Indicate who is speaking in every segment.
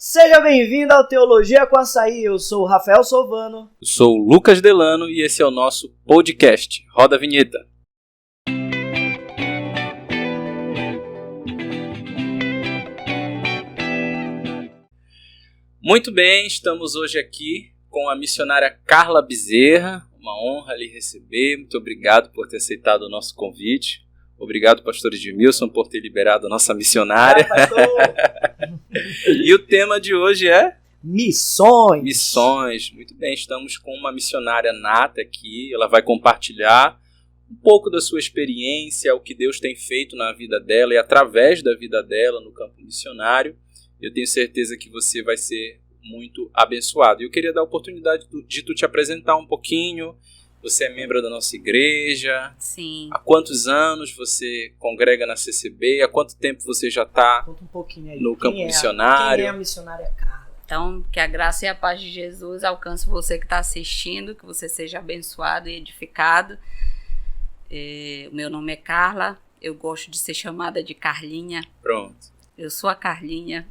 Speaker 1: Seja bem-vindo ao Teologia com Açaí, eu sou o Rafael Sovano.
Speaker 2: Eu sou o Lucas Delano e esse é o nosso podcast. Roda a vinheta. Muito bem, estamos hoje aqui com a missionária Carla Bezerra. Uma honra lhe receber, muito obrigado por ter aceitado o nosso convite. Obrigado, pastor Edmilson, por ter liberado a nossa missionária. E o tema de hoje é?
Speaker 1: Missões.
Speaker 2: Missões. Muito bem, estamos com uma missionária nata aqui. Ela vai compartilhar um pouco da sua experiência, o que Deus tem feito na vida dela e através da vida dela no campo missionário. Eu tenho certeza que você vai ser muito abençoado. E eu queria dar a oportunidade de tu te apresentar um pouquinho. Você é membro da nossa igreja.
Speaker 3: Sim.
Speaker 2: Há quantos anos você congrega na CCB? Há quanto tempo você já está no campo missionário?
Speaker 1: Quem é a missionária Carla?
Speaker 3: Então, que a graça e a paz de Jesus alcance você que está assistindo, que você seja abençoado e edificado. O meu nome é Carla, eu gosto de ser chamada de Carlinha.
Speaker 2: Pronto.
Speaker 3: Eu sou a Carlinha.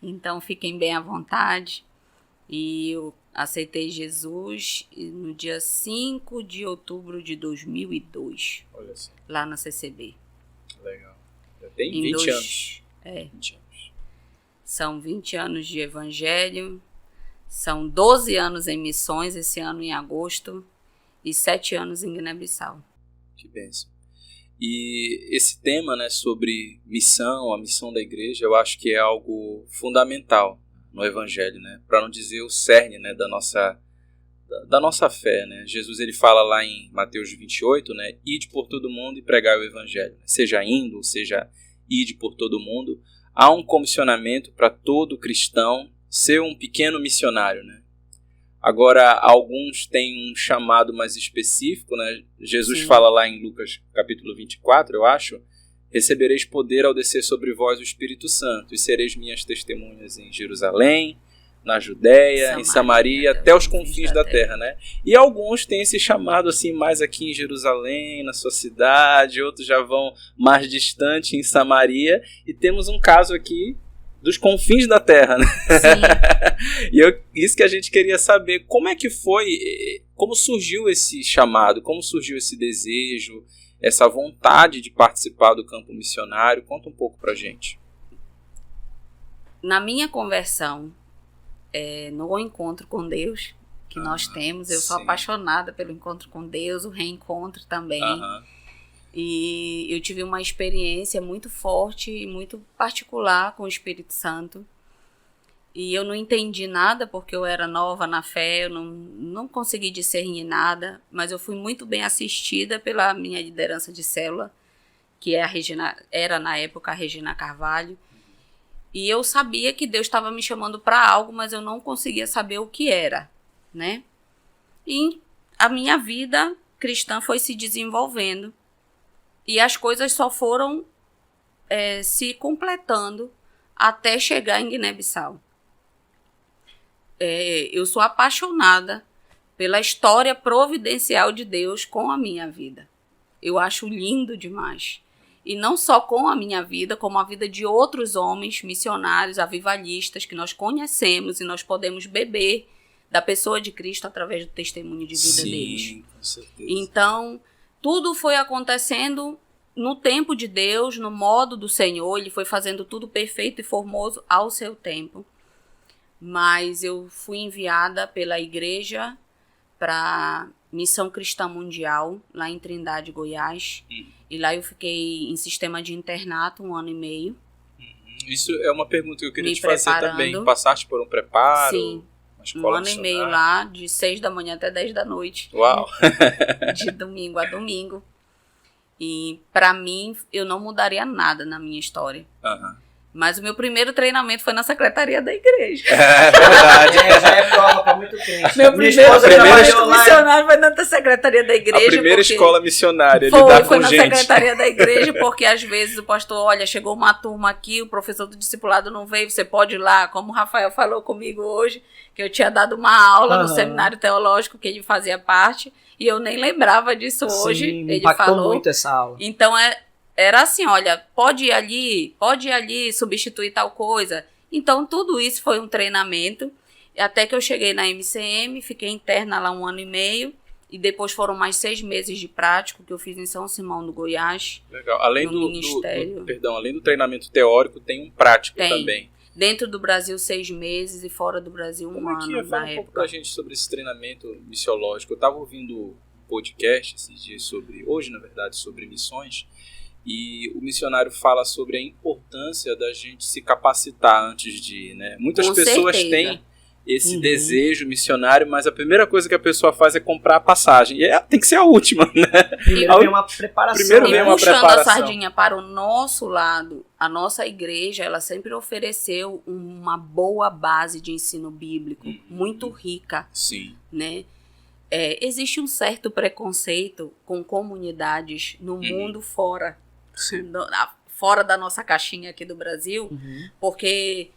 Speaker 3: Então, fiquem bem à vontade. E eu aceitei Jesus no dia 5 de outubro de 2002.
Speaker 2: Olha só.
Speaker 3: Lá na CCB.
Speaker 2: Legal. Já tem 20 anos. 20 anos.
Speaker 3: São 20 anos de evangelho. São 12 anos em missões, esse ano em agosto. E 7 anos em Guiné-Bissau. Que
Speaker 2: bênção. E esse tema, né, sobre missão, a missão da igreja, eu acho que é algo fundamental no evangelho, né? Para não dizer o cerne, né, da nossa fé, né? Jesus ele fala lá em Mateus 28, né, ide por todo mundo e pregai o evangelho, seja indo, seja ide por todo mundo. Há um comissionamento para todo cristão ser um pequeno missionário, né? Agora, alguns têm um chamado mais específico, né? Jesus fala lá em Lucas capítulo 24, eu acho, recebereis poder ao descer sobre vós o Espírito Santo, e sereis minhas testemunhas em Jerusalém, na Judéia, em Samaria, até os confins da terra, né? E alguns têm esse chamado assim, mais aqui em Jerusalém, na sua cidade, outros já vão mais distante em Samaria, e temos um caso aqui dos confins da terra, né? Sim. E isso que a gente queria saber, como é que foi, como surgiu esse chamado, como surgiu esse desejo, essa vontade de participar do campo missionário? Conta um pouco pra gente.
Speaker 3: Na minha conversão, no encontro com Deus que nós temos, eu sou apaixonada pelo encontro com Deus, o reencontro também. E eu tive uma experiência muito forte e muito particular com o Espírito Santo. E eu não entendi nada porque eu era nova na fé, eu não consegui discernir nada, mas eu fui muito bem assistida pela minha liderança de célula, que era na época a Regina Carvalho. E eu sabia que Deus estava me chamando para algo, mas eu não conseguia saber o que era, né? E a minha vida cristã foi se desenvolvendo. E as coisas só foram se completando até chegar em Guiné-Bissau. Eu sou apaixonada pela história providencial de Deus com a minha vida. Eu acho lindo demais. E não só com a minha vida, como a vida de outros homens missionários, avivalistas, que nós conhecemos e nós podemos beber da pessoa de Cristo através do testemunho de vida deles.
Speaker 2: Sim, com certeza.
Speaker 3: Então, tudo foi acontecendo no tempo de Deus, no modo do Senhor. Ele foi fazendo tudo perfeito e formoso ao seu tempo. Mas eu fui enviada pela igreja para Missão Cristã Mundial, lá em Trindade, Goiás. E lá eu fiquei em sistema de internato 1 ano e meio.
Speaker 2: Isso é uma pergunta que eu queria te fazer também. Passaste por um preparo?
Speaker 3: Sim. 1 ano e meio lá, de 6 da manhã até 10 da noite.
Speaker 2: Uau!
Speaker 3: De domingo a domingo. E para mim, eu não mudaria nada na minha história. Mas o meu primeiro treinamento foi na secretaria da igreja.
Speaker 2: É verdade.
Speaker 1: Já é prova para muito crente.
Speaker 3: Meu primeiro treinamento missionário foi na secretaria da igreja.
Speaker 2: A primeira escola missionária,
Speaker 3: foi na secretaria da igreja, porque às vezes o pastor, olha, chegou uma turma aqui, o professor do discipulado não veio, você pode ir lá, como o Rafael falou comigo hoje, que eu tinha dado uma aula no seminário teológico que ele fazia parte, e eu nem lembrava disso hoje.
Speaker 1: Sim,
Speaker 3: ele
Speaker 1: impactou
Speaker 3: falou
Speaker 1: muito essa aula.
Speaker 3: Então era assim, olha, pode ir ali substituir tal coisa. Então, tudo isso foi um treinamento, até que eu cheguei na MCM, fiquei interna lá 1 ano e meio, e depois foram mais 6 meses de prático que eu fiz em São Simão do Goiás.
Speaker 2: Legal. Além
Speaker 3: no Ministério.
Speaker 2: Além do treinamento teórico, tem um prático
Speaker 3: tem.
Speaker 2: também.
Speaker 3: Dentro do Brasil, 6 meses, e fora do Brasil, 1 ano.
Speaker 2: Como é que fala um pouco pra gente sobre esse treinamento missiológico? Eu estava ouvindo um podcast esses dias hoje, na verdade, sobre missões, e o missionário fala sobre a importância da gente se capacitar antes de ir, né? Muitas
Speaker 3: Com
Speaker 2: pessoas
Speaker 3: certeza.
Speaker 2: têm esse desejo missionário, mas a primeira coisa que a pessoa faz é comprar a passagem. E tem que ser a última, né?
Speaker 1: Primeiro vem uma preparação.
Speaker 2: Primeiro vem uma
Speaker 3: puxando
Speaker 2: preparação.
Speaker 3: a sardinha para o nosso lado, a nossa igreja, ela sempre ofereceu uma boa base de ensino bíblico, muito rica,
Speaker 2: Sim.
Speaker 3: né? Existe um certo preconceito com comunidades no mundo fora da nossa caixinha aqui do Brasil, porque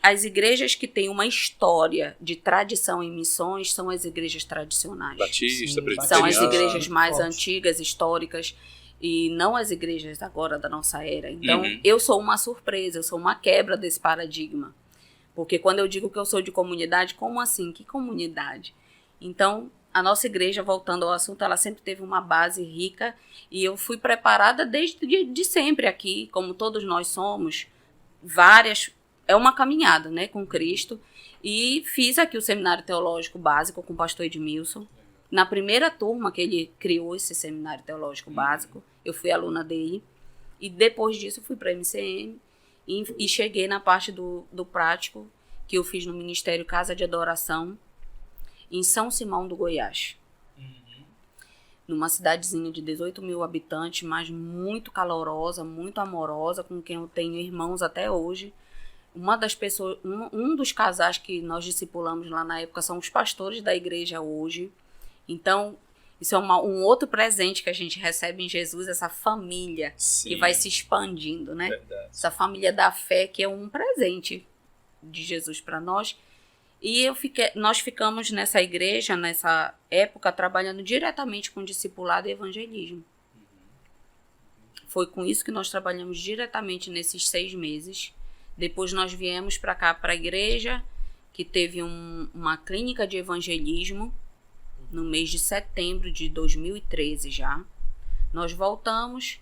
Speaker 3: as igrejas que têm uma história de tradição em missões são as igrejas tradicionais.
Speaker 2: Batista,
Speaker 3: São as
Speaker 2: presbiteriana.
Speaker 3: igrejas mais
Speaker 1: Forte.
Speaker 3: antigas, históricas, e não as igrejas agora da nossa era. Então, eu sou uma surpresa, eu sou uma quebra desse paradigma. Porque quando eu digo que eu sou de comunidade, como assim? Que comunidade? Então, a nossa igreja, voltando ao assunto, ela sempre teve uma base rica, e eu fui preparada desde de sempre aqui, como todos nós somos, é uma caminhada, né, com Cristo, e fiz aqui o Seminário Teológico Básico com o pastor Edmilson. Na primeira turma que ele criou esse Seminário Teológico Básico, eu fui aluna dele, e depois disso fui para a MCM, e cheguei na parte do prático, que eu fiz no Ministério Casa de Adoração, em São Simão do Goiás. Numa cidadezinha de 18 mil habitantes, mas muito calorosa, muito amorosa, com quem eu tenho irmãos até hoje. Uma das pessoas, um dos casais que nós discipulamos lá na época são os pastores da igreja hoje. Então, isso é um outro presente que a gente recebe em Jesus, essa família.
Speaker 2: Sim.
Speaker 3: Que vai se expandindo, né?
Speaker 2: Verdade.
Speaker 3: Essa família da fé, que é um presente de Jesus para nós. E nós ficamos nessa igreja, nessa época, trabalhando diretamente com discipulado e evangelismo. Foi com isso que nós trabalhamos diretamente nesses 6 meses. Depois nós viemos para cá, para a igreja, que teve uma clínica de evangelismo no mês de setembro de 2013 já. Nós voltamos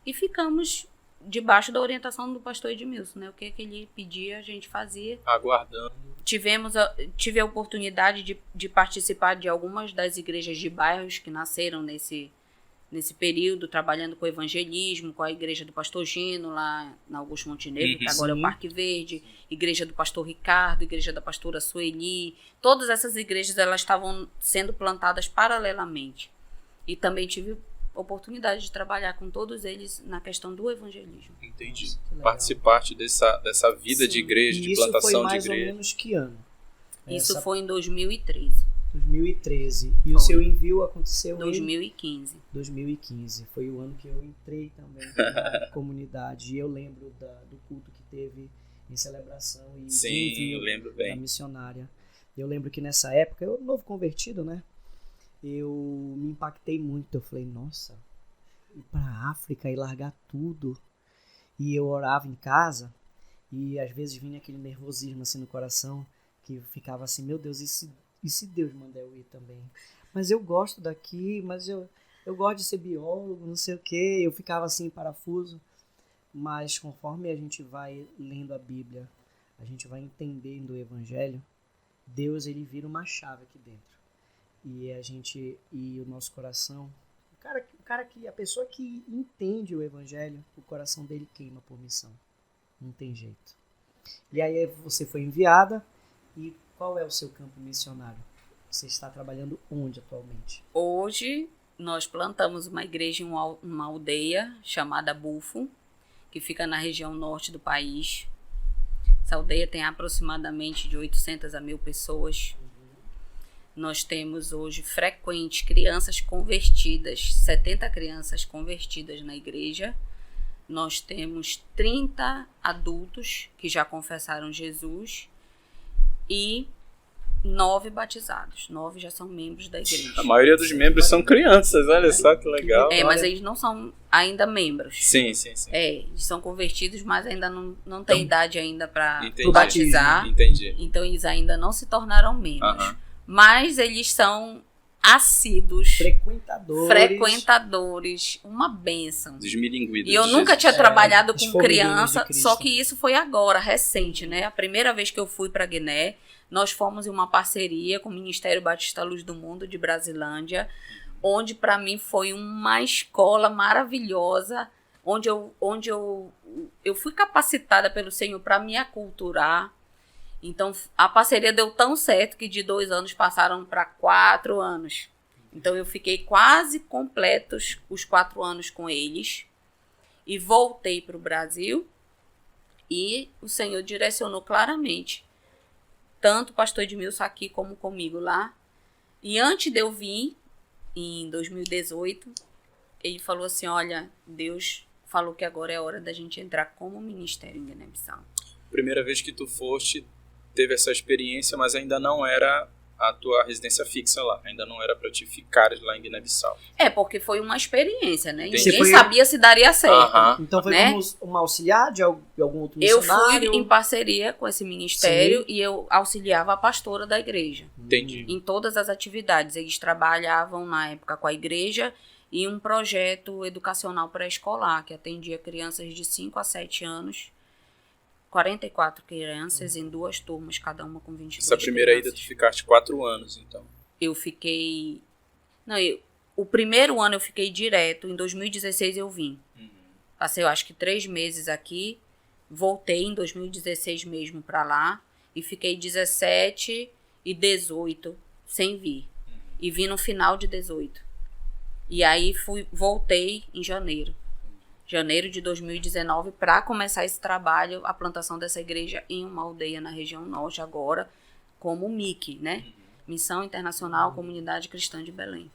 Speaker 3: e ficamos debaixo da orientação do pastor Edmilson, né? O que ele pedia, a gente fazia.
Speaker 2: Aguardando.
Speaker 3: Tive a oportunidade de participar de algumas das igrejas de bairros que nasceram nesse período, trabalhando com evangelismo, com a igreja do pastor Gino, lá na Augusto Montenegro, que agora é o Parque Verde, igreja do pastor Ricardo, igreja da pastora Sueli. Todas essas igrejas, elas estavam sendo plantadas paralelamente. E também tive oportunidade de trabalhar com todos eles na questão do evangelismo.
Speaker 2: Entendi.
Speaker 1: Nossa,
Speaker 2: Participar dessa vida de igreja, de plantação de igreja.
Speaker 1: Isso foi mais ou menos que ano?
Speaker 3: Isso foi em 2013.
Speaker 1: 2013. E
Speaker 3: Foi.
Speaker 1: o seu envio aconteceu
Speaker 3: 2015.
Speaker 1: em 2015. Foi o ano que eu entrei também na comunidade. E eu lembro do culto que teve em celebração e de
Speaker 2: Sim,
Speaker 1: envio
Speaker 2: eu lembro
Speaker 1: da
Speaker 2: bem.
Speaker 1: missionária. Eu lembro que nessa época, eu novo convertido, né? Eu me impactei muito. Eu falei, nossa, ir pra África e largar tudo. E eu orava em casa e às vezes vinha aquele nervosismo assim no coração, que eu ficava assim, meu Deus, e se Deus mandar eu ir também? Mas eu gosto daqui, mas eu gosto de ser biólogo, não sei o quê. Eu ficava assim em parafuso. Mas conforme a gente vai lendo a Bíblia, a gente vai entendendo o Evangelho, Deus, ele vira uma chave aqui dentro. E o nosso coração, a pessoa que entende o Evangelho, o coração dele queima por missão. Não tem jeito. E aí você foi enviada. E qual é o seu campo missionário? Você está trabalhando onde atualmente?
Speaker 3: Hoje, nós plantamos uma igreja em uma aldeia chamada Bufo, que fica na região norte do país. Essa aldeia tem aproximadamente de 800 a 1.000 pessoas. Nós temos hoje frequentes crianças convertidas, 70 crianças convertidas na igreja. Nós temos 30 adultos que já confessaram Jesus. E 9 batizados. 9 já são membros da igreja.
Speaker 2: A maioria dos membros são crianças, olha só que legal.
Speaker 3: Mas eles não são ainda membros.
Speaker 2: Sim.
Speaker 3: Eles são convertidos, mas ainda não tem idade ainda para
Speaker 2: Entendi.
Speaker 3: batizar.
Speaker 2: Entendi.
Speaker 3: Então eles ainda não se tornaram membros.
Speaker 2: Aham.
Speaker 3: Mas eles são assíduos, frequentadores, uma bênção.
Speaker 2: Desmilinguidos.
Speaker 3: E eu nunca tinha trabalhado com
Speaker 1: formiguinhas
Speaker 3: criança,
Speaker 1: de Cristo.
Speaker 3: só que isso foi agora, recente, né? A primeira vez que eu fui para Guiné, nós fomos em uma parceria com o Ministério Batista Luz do Mundo de Brasilândia, onde para mim foi uma escola maravilhosa, onde eu fui capacitada pelo Senhor para me aculturar. Então, a parceria deu tão certo que de 2 anos passaram para 4 anos. Então, eu fiquei quase completos os 4 anos com eles. E voltei para o Brasil. E o Senhor direcionou claramente. Tanto o pastor Edmilson aqui como comigo lá. E antes de eu vir, em 2018, ele falou assim, olha, Deus falou que agora é a hora da gente entrar como ministério em Guiné-Bissau.
Speaker 2: Primeira vez que tu foste, teve essa experiência, mas ainda não era a tua residência fixa lá. Ainda não era para te ficares lá em Guiné-Bissau.
Speaker 3: Porque foi uma experiência, né?
Speaker 2: Entendi.
Speaker 3: Ninguém sabia se daria certo.
Speaker 2: Aham.
Speaker 1: Então foi
Speaker 3: né?
Speaker 1: como uma auxiliar de algum outro
Speaker 3: Eu
Speaker 1: missionário?
Speaker 3: fui em parceria com esse ministério e eu auxiliava a pastora da igreja.
Speaker 2: Entendi.
Speaker 3: Em todas as atividades. Eles trabalhavam na época com a igreja e um projeto educacional pré-escolar que atendia crianças de 5 a 7 anos. 44 crianças em 2 turmas, cada uma com 22
Speaker 2: Essa primeira ida tu ficaste 4 anos, então.
Speaker 3: Eu fiquei... O primeiro ano eu fiquei direto, em 2016 eu vim. Passei, eu acho que 3 meses aqui, voltei em 2016 mesmo para lá, e fiquei 17 e 18 sem vir. E vim no final de 18. E aí voltei em janeiro de 2019, para começar esse trabalho, a plantação dessa igreja em uma aldeia na região norte agora, como MIC, né? Missão Internacional Comunidade Cristã de Belém.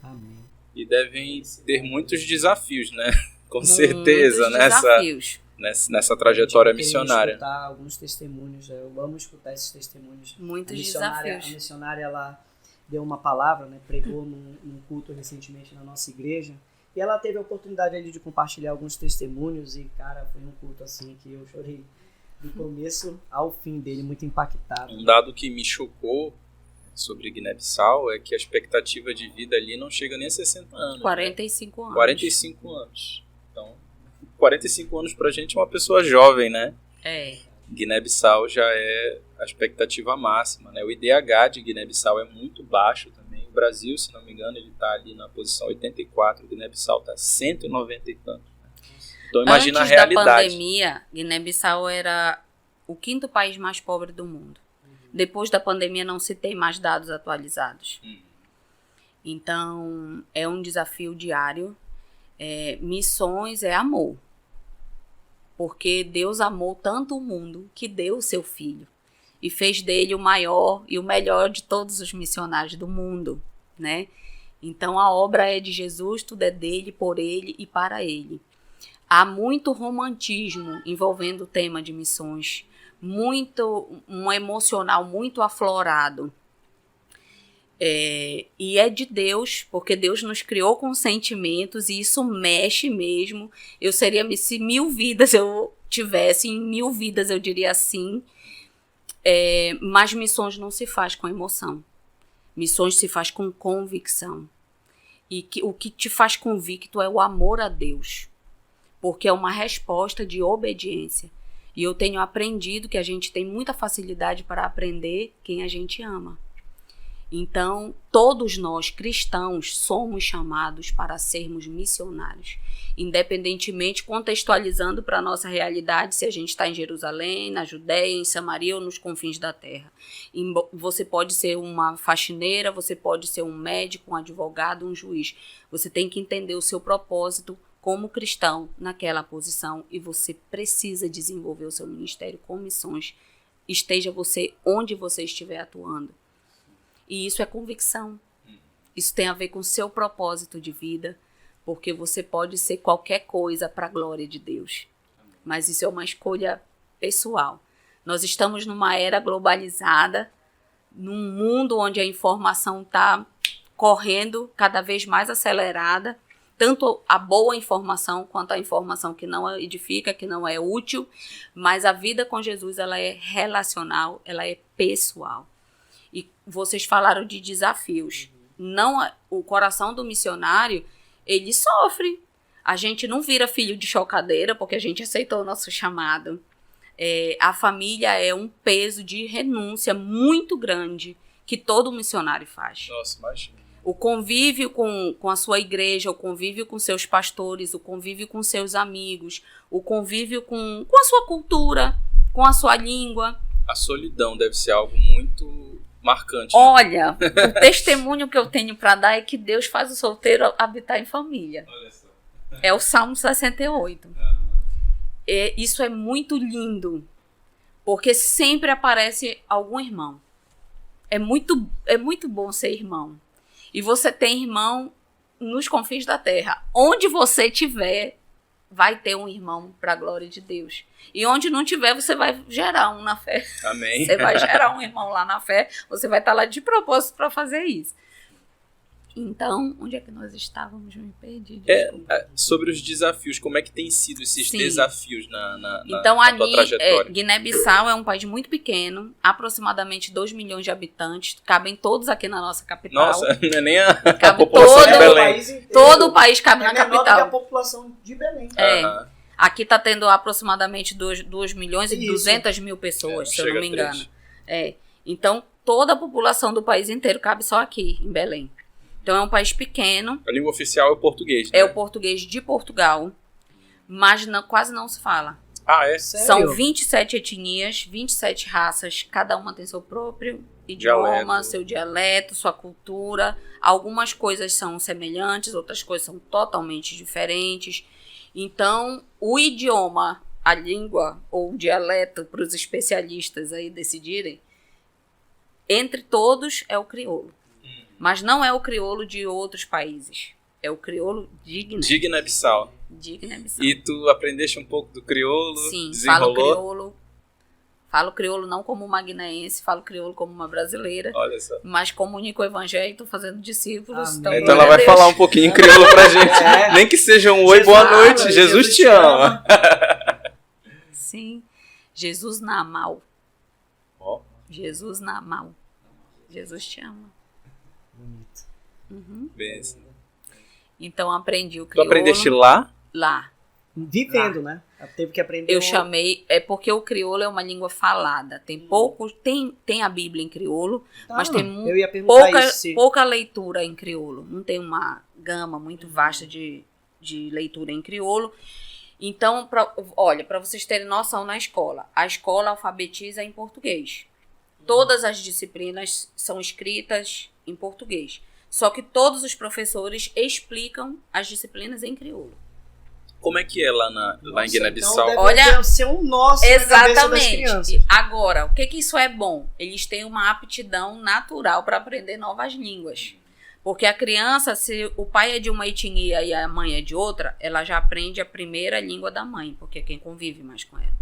Speaker 1: Amém.
Speaker 2: E devem ter muitos desafios, né? Com
Speaker 3: Muitos
Speaker 2: certeza,
Speaker 3: desafios.
Speaker 2: nessa trajetória
Speaker 1: Eu queria
Speaker 2: missionária.
Speaker 1: escutar alguns testemunhos, eu amo escutar esses testemunhos.
Speaker 3: Muitos
Speaker 1: A
Speaker 3: desafios.
Speaker 1: missionária, ela deu uma palavra, né? Pregou num culto recentemente na nossa igreja. E ela teve a oportunidade ali de compartilhar alguns testemunhos e, cara, foi um culto assim que eu chorei do começo ao fim dele, muito impactado.
Speaker 2: Um dado que me chocou sobre Guiné-Bissau é que a expectativa de vida ali não chega nem a 60 anos.
Speaker 3: 45 anos.
Speaker 2: 45 anos. Então, 45 anos pra gente é uma pessoa jovem, né? Guiné-Bissau já é a expectativa máxima, né? O IDH de Guiné-Bissau é muito baixo também. O Brasil, se não me engano, ele está ali na posição 84, o Guiné-Bissau está 190 e tantos. Né? Então imagina a realidade.
Speaker 3: Antes da pandemia, Guiné-Bissau era o 5º país mais pobre do mundo. Depois da pandemia não se tem mais dados atualizados. Então, é um desafio diário. Missões é amor. Porque Deus amou tanto o mundo que deu o seu filho. E fez dele o maior e o melhor de todos os missionários do mundo, né? Então, a obra é de Jesus, tudo é dele, por ele e para ele. Há muito romantismo envolvendo o tema de missões, um emocional muito aflorado. E é de Deus, porque Deus nos criou com sentimentos e isso mexe mesmo. Eu seria, se 1000 vidas eu tivesse, em 1000 vidas eu diria assim. Mas missões não se faz com emoção. Missões se faz com convicção. E o que te faz convicto é o amor a Deus. Porque é uma resposta de obediência. E eu tenho aprendido que a gente tem muita facilidade para aprender quem a gente ama. Então, todos nós cristãos somos chamados para sermos missionários, independentemente, contextualizando para a nossa realidade, se a gente está em Jerusalém, na Judéia, em Samaria ou nos confins da terra. Você pode ser uma faxineira, você pode ser um médico, um advogado, um juiz. Você tem que entender o seu propósito como cristão naquela posição e você precisa desenvolver o seu ministério com missões, esteja você onde você estiver atuando. E isso é convicção. Isso tem a ver com o seu propósito de vida, porque você pode ser qualquer coisa para a glória de Deus. Mas isso é uma escolha pessoal. Nós estamos numa era globalizada, num mundo onde a informação está correndo cada vez mais acelerada, tanto a boa informação quanto a informação que não edifica, que não é útil, mas a vida com Jesus, ela é relacional, ela é pessoal. E vocês falaram de desafios. Não, o coração do missionário, ele sofre. A gente não vira filho de chocadeira porque a gente aceitou o nosso chamado. A família é um peso de renúncia muito grande que todo missionário faz.
Speaker 2: Nossa, imagina.
Speaker 3: O convívio com a sua igreja, o convívio com seus pastores, o convívio com seus amigos, o convívio com a sua cultura, com a sua língua.
Speaker 2: A solidão deve ser algo muito marcante. Né?
Speaker 3: Olha, o testemunho que eu tenho para dar é que Deus faz o solteiro habitar em família.
Speaker 2: Olha só.
Speaker 3: É o Salmo 68. Isso é muito lindo, porque sempre aparece algum irmão. É muito bom ser irmão. E você tem irmão nos confins da terra. Onde você tiver, vai ter um irmão para a glória de Deus. E onde não tiver, você vai gerar um na fé.
Speaker 2: Amém.
Speaker 3: Você vai gerar um irmão lá na fé, você vai estar lá de propósito para fazer isso. Então, onde é que nós estávamos? Me perdi.
Speaker 2: Sobre os desafios, como é que tem sido esses desafios na tua trajetória?
Speaker 3: Guiné-Bissau é um país muito pequeno, aproximadamente 2 milhões de habitantes, cabem todos aqui na nossa capital.
Speaker 2: Nossa, não é nem a
Speaker 3: cabe
Speaker 2: população de Belém.
Speaker 3: Todo o país cabe na capital.
Speaker 1: É a população de Belém.
Speaker 3: Aqui está tendo aproximadamente 2 milhões e 200 mil pessoas, se eu não me engano. Então, toda a população do país inteiro cabe só aqui, em Belém. Então, é um país pequeno.
Speaker 2: A língua oficial é o português, né?
Speaker 3: É o português de Portugal, mas quase não se fala.
Speaker 2: Ah, é?
Speaker 1: Sério?
Speaker 3: São 27 etnias, 27 raças, cada uma tem seu próprio idioma, seu dialeto, sua cultura. Algumas coisas são semelhantes, outras coisas são totalmente diferentes. Então, o idioma, a língua ou o dialeto, para os especialistas aí decidirem, entre todos é o crioulo. Mas não é o crioulo de outros países. É o crioulo de Guiné.
Speaker 2: De Guiné-Bissau.
Speaker 3: De Guiné-Bissau.
Speaker 2: E tu aprendeste um pouco do crioulo?
Speaker 3: Sim,
Speaker 2: desenrolou?
Speaker 3: falo crioulo. Falo crioulo não como uma guineense, falo crioulo como uma brasileira.
Speaker 2: Olha só.
Speaker 3: Mas comunico o evangelho, estou fazendo discípulos.
Speaker 2: Então ela vai falar um pouquinho em crioulo pra gente. Nem que seja um oi, boa noite. Jesus te ama.
Speaker 3: Sim. Jesus Namal.
Speaker 2: Oh.
Speaker 3: Jesus Namal. Jesus te ama.
Speaker 1: Bonito.
Speaker 2: Benção.
Speaker 3: Então aprendi o crioulo.
Speaker 2: Tu aprendeste lá?
Speaker 3: Lá.
Speaker 1: Vivendo, né? Teve que aprender.
Speaker 3: Eu chamei, porque o crioulo é uma língua falada. Tem poucos, tem a Bíblia em crioulo, mas tem pouca leitura em crioulo. Não tem uma gama muito vasta de leitura em crioulo. Então, para vocês terem noção na escola, a escola alfabetiza em português. Todas as disciplinas são escritas em português. Só que todos os professores explicam as disciplinas em crioulo.
Speaker 2: Como é que é lá em Guiné-Bissau?
Speaker 1: Então deve ser um nosso na cabeça das crianças.
Speaker 3: Agora, o que isso é bom? Eles têm uma aptidão natural para aprender novas línguas. Porque a criança, se o pai é de uma etnia e a mãe é de outra, ela já aprende a primeira língua da mãe, porque é quem convive mais com ela.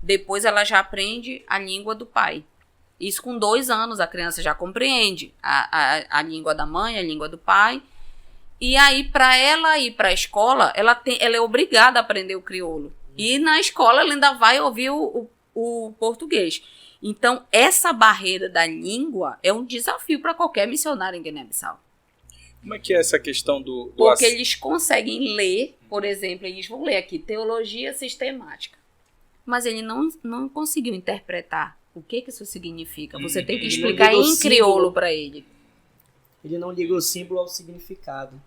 Speaker 3: Depois ela já aprende a língua do pai. Isso com 2 anos a criança já compreende a língua da mãe, a língua do pai. E aí, para ela ir para a escola, ela é obrigada a aprender o crioulo. E na escola ela ainda vai ouvir o português. Então, essa barreira da língua é um desafio para qualquer missionário em Guiné-Bissau.
Speaker 2: Como é que é essa questão do
Speaker 3: Porque eles conseguem ler, por exemplo, eles vão ler aqui, teologia sistemática. Mas ele não conseguiu interpretar o que isso significa. Você tem que explicar em crioulo para ele.
Speaker 1: Ele não liga o símbolo ao significado.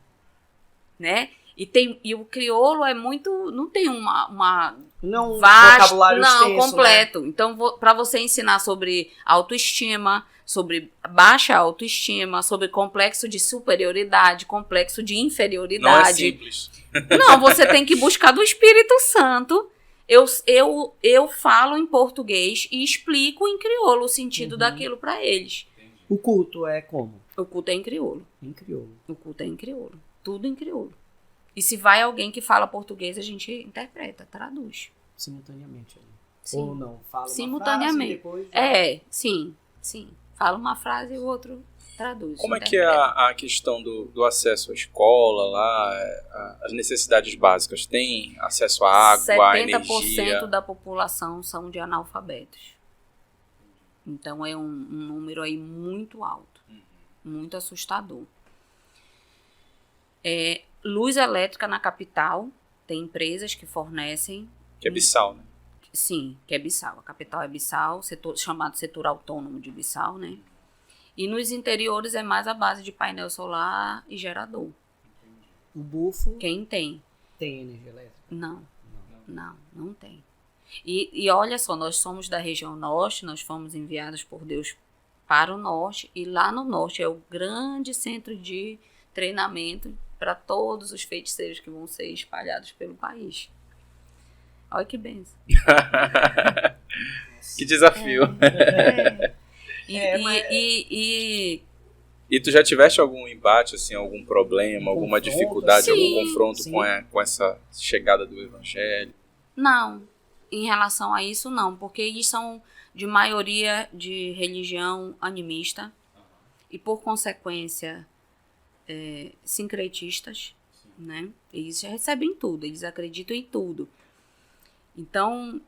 Speaker 3: Né? E o crioulo é muito... Não tem uma
Speaker 1: não vocabulário extenso,
Speaker 3: completo.
Speaker 1: Né?
Speaker 3: Então, para você ensinar sobre autoestima, sobre baixa autoestima, sobre complexo de superioridade, complexo de inferioridade.
Speaker 2: Não é simples.
Speaker 3: Não, você tem que buscar do Espírito Santo. Eu falo em português e explico em crioulo o sentido daquilo para eles.
Speaker 1: O culto é como?
Speaker 3: O culto é em crioulo.
Speaker 1: Em crioulo.
Speaker 3: O culto é em crioulo. Tudo em crioulo. E se vai alguém que fala português, a gente interpreta, traduz.
Speaker 1: Simultaneamente.
Speaker 3: Sim.
Speaker 1: Ou não? Fala
Speaker 3: simultaneamente.
Speaker 1: Uma frase, depois...
Speaker 3: Sim. fala uma frase e o outro traduz.
Speaker 2: Como é que é a questão do acesso à escola lá, as necessidades básicas? Tem acesso à água, à energia?
Speaker 3: 70% da população são de analfabetos. Então é um número aí muito alto, muito assustador. Luz elétrica na capital, tem empresas que fornecem.
Speaker 2: Que é Bissau, né?
Speaker 3: Sim, que é Bissau. A capital é Bissau, chamado setor autônomo de Bissau, né? E nos interiores é mais a base de painel solar e gerador.
Speaker 1: O bufo
Speaker 3: Quem tem?
Speaker 1: tem energia elétrica?
Speaker 3: Não tem. E olha só, nós somos da região norte, nós fomos enviados por Deus para o norte, e lá no norte é o grande centro de treinamento para todos os feiticeiros que vão ser espalhados pelo país. Olha que benção.
Speaker 2: Que desafio. E tu já tiveste algum embate, assim, algum problema, alguma dificuldade, algum confronto com essa chegada do evangelho?
Speaker 3: Não, em relação a isso não, porque eles são de maioria de religião animista e por consequência sincretistas, né? Eles recebem tudo, eles acreditam em tudo. Então,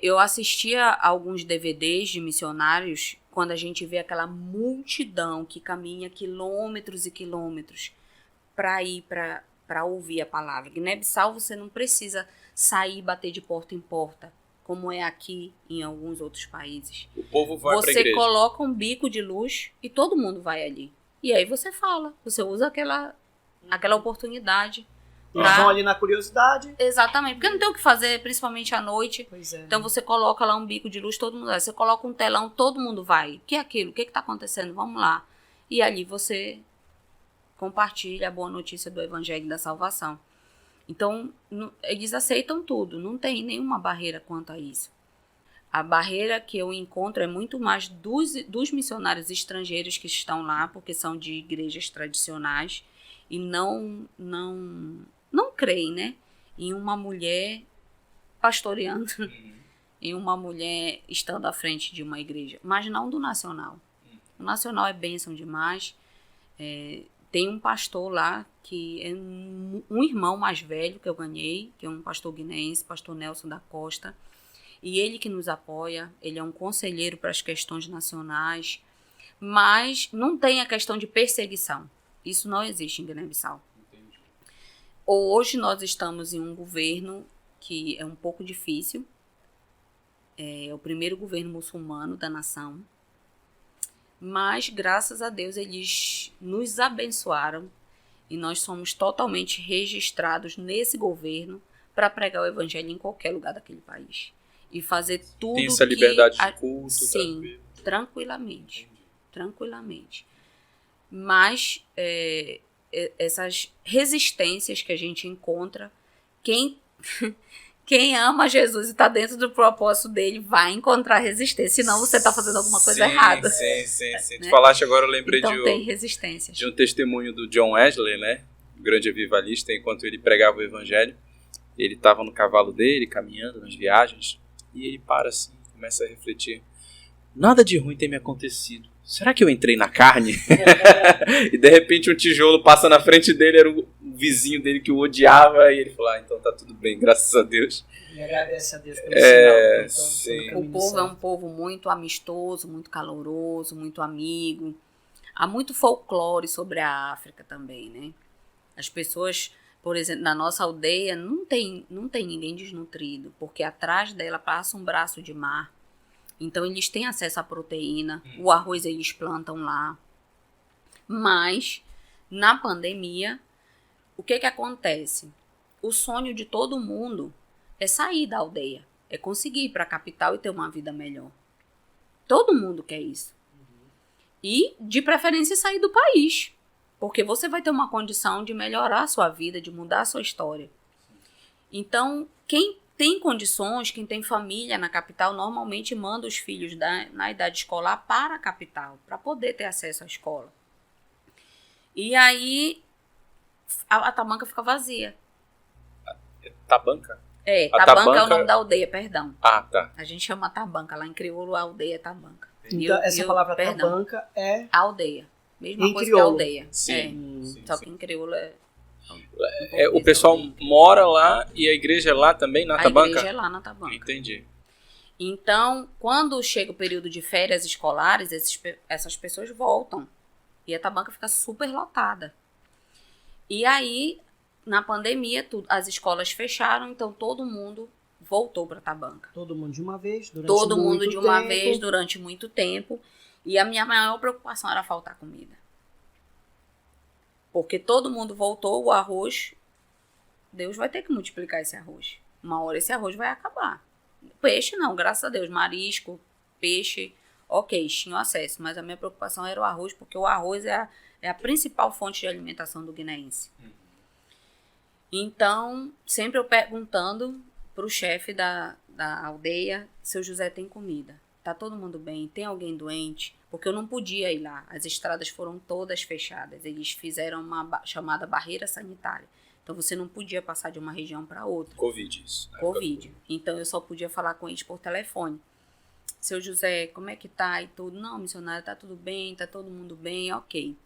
Speaker 3: eu assistia a alguns DVDs de missionários quando a gente vê aquela multidão que caminha quilômetros e quilômetros para ir para ouvir a palavra. Guiné-Bissau você não precisa sair e bater de porta em porta, como é aqui em alguns outros países.
Speaker 2: O povo vai para a
Speaker 3: Você
Speaker 2: igreja.
Speaker 3: coloca um bico de luz e todo mundo vai ali. E aí você fala, você usa aquela oportunidade.
Speaker 1: Eles vão ali na curiosidade.
Speaker 3: Exatamente, porque não tem o que fazer, principalmente à noite.
Speaker 1: Pois é.
Speaker 3: Então você coloca lá um bico de luz, todo mundo vai. Você coloca um telão, todo mundo vai. O que é aquilo? O que está acontecendo? Vamos lá. E ali você compartilha a boa notícia do Evangelho da Salvação. Então, eles aceitam tudo, não tem nenhuma barreira quanto a isso. A barreira que eu encontro é muito mais dos missionários estrangeiros que estão lá, porque são de igrejas tradicionais e não creem, né, em uma mulher pastoreando, em uma mulher estando à frente de uma igreja, mas não do nacional. O nacional é bênção demais. Tem um pastor lá que é um irmão mais velho que eu ganhei, que é um pastor guineense, pastor Nelson da Costa, e ele que nos apoia, ele é um conselheiro para as questões nacionais, mas não tem a questão de perseguição. Isso não existe em Guiné-Bissau. Hoje nós estamos em um governo que é um pouco difícil, é o primeiro governo muçulmano da nação, mas graças a Deus eles nos abençoaram e nós somos totalmente registrados nesse governo para pregar o evangelho em qualquer lugar daquele país e fazer tudo. Tem
Speaker 2: essa liberdade de culto?
Speaker 3: Sim, tranquilamente. Mas essas resistências que a gente encontra, quem ama Jesus e está dentro do propósito dele vai encontrar resistência, senão você está fazendo alguma coisa errada.
Speaker 2: Sim.
Speaker 3: Né?
Speaker 2: Tu falaste agora, eu lembrei
Speaker 3: então, tem resistências.
Speaker 2: De um testemunho do John Wesley, né? O grande avivalista, enquanto ele pregava o evangelho, ele estava no cavalo dele, caminhando nas viagens, e ele para assim, começa a refletir. Nada de ruim tem me acontecido. Será que eu entrei na carne? E de repente um tijolo passa na frente dele, era o vizinho dele que o odiava, e ele falou, então tá tudo bem, graças a Deus.
Speaker 1: E agradece a Deus pelo sinal.
Speaker 2: Sim.
Speaker 3: O povo é um povo muito amistoso, muito caloroso, muito amigo. Há muito folclore sobre a África também, né? As pessoas, por exemplo, na nossa aldeia não tem ninguém desnutrido, porque atrás dela passa um braço de mar. Então, eles têm acesso à proteína, o arroz eles plantam lá. Mas, na pandemia, o que acontece? O sonho de todo mundo é sair da aldeia, é conseguir ir para a capital e ter uma vida melhor. Todo mundo quer isso. E, de preferência, sair do país, porque você vai ter uma condição de melhorar a sua vida, de mudar a sua história. Então, quem tem condições, quem tem família na capital, normalmente manda os filhos na idade escolar para a capital, para poder ter acesso à escola. E aí, a tabanca fica vazia.
Speaker 2: Tabanca?
Speaker 3: Tabanca é o nome da aldeia, perdão.
Speaker 2: Ah, tá.
Speaker 3: A gente chama tabanca, lá em crioulo a aldeia é tabanca.
Speaker 1: Então, essa palavra tabanca é...
Speaker 3: aldeia. Mesma
Speaker 1: em
Speaker 3: coisa
Speaker 1: crioulo.
Speaker 3: que aldeia.
Speaker 2: Sim.
Speaker 3: Só que em crioulo
Speaker 2: o pessoal mora lá e a igreja é lá também, na Tabanca?
Speaker 3: A igreja é lá na Tabanca.
Speaker 2: Entendi.
Speaker 3: Então, quando chega o período de férias escolares, essas pessoas voltam. E a Tabanca fica super lotada. E aí, na pandemia, as escolas fecharam, então todo mundo voltou para Tabanca.
Speaker 1: Todo mundo de uma vez,
Speaker 3: durante muito tempo. E a minha maior preocupação era faltar comida. Porque todo mundo voltou, o arroz, Deus vai ter que multiplicar esse arroz. Uma hora esse arroz vai acabar. Peixe não, graças a Deus, marisco, peixe, ok, tinha acesso. Mas a minha preocupação era o arroz, porque o arroz é a principal fonte de alimentação do guineense. Então, sempre eu perguntando para o chefe da aldeia, seu José, tem comida? Tá todo mundo bem? Tem alguém doente? Porque eu não podia ir lá. As estradas foram todas fechadas. Eles fizeram uma chamada barreira sanitária. Então, você não podia passar de uma região para outra.
Speaker 2: Covid, isso.
Speaker 3: Covid. Então, eu só podia falar com eles por telefone. Seu José, como é que tá? E tudo. Não, missionário, tá tudo bem, tá todo mundo bem, ok.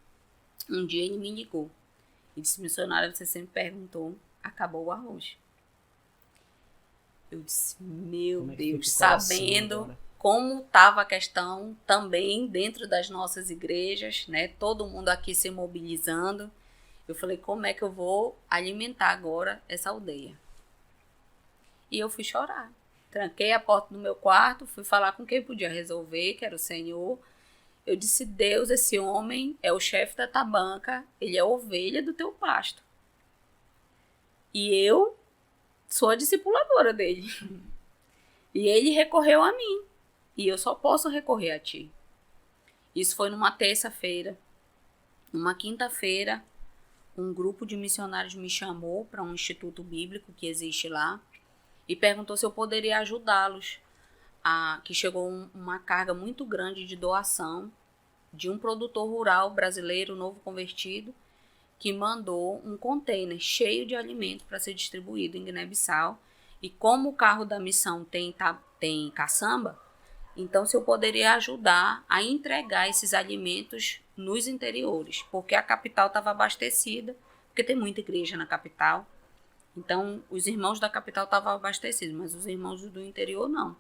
Speaker 3: Um dia ele me ligou. E disse, missionário, você sempre perguntou, acabou o arroz. Eu disse, meu Deus, sabendo como estava a questão também dentro das nossas igrejas, né? Todo mundo aqui se mobilizando. Eu falei, como é que eu vou alimentar agora essa aldeia? E eu fui chorar. Tranquei a porta do meu quarto, fui falar com quem podia resolver, que era o Senhor. Eu disse, Deus, esse homem é o chefe da Tabanca, ele é a ovelha do teu pasto. E eu sou a discipuladora dele. E ele recorreu a mim. E eu só posso recorrer a ti. Isso foi numa terça-feira. Numa quinta-feira, um grupo de missionários me chamou para um instituto bíblico que existe lá e perguntou se eu poderia ajudá-los. Que chegou uma carga muito grande de doação de um produtor rural brasileiro novo convertido que mandou um container cheio de alimento para ser distribuído em Guiné-Bissau. E como o carro da missão tem caçamba, então se eu poderia ajudar a entregar esses alimentos nos interiores, porque a capital estava abastecida, porque tem muita igreja na capital. Então os irmãos da capital estavam abastecidos, mas os irmãos do interior não.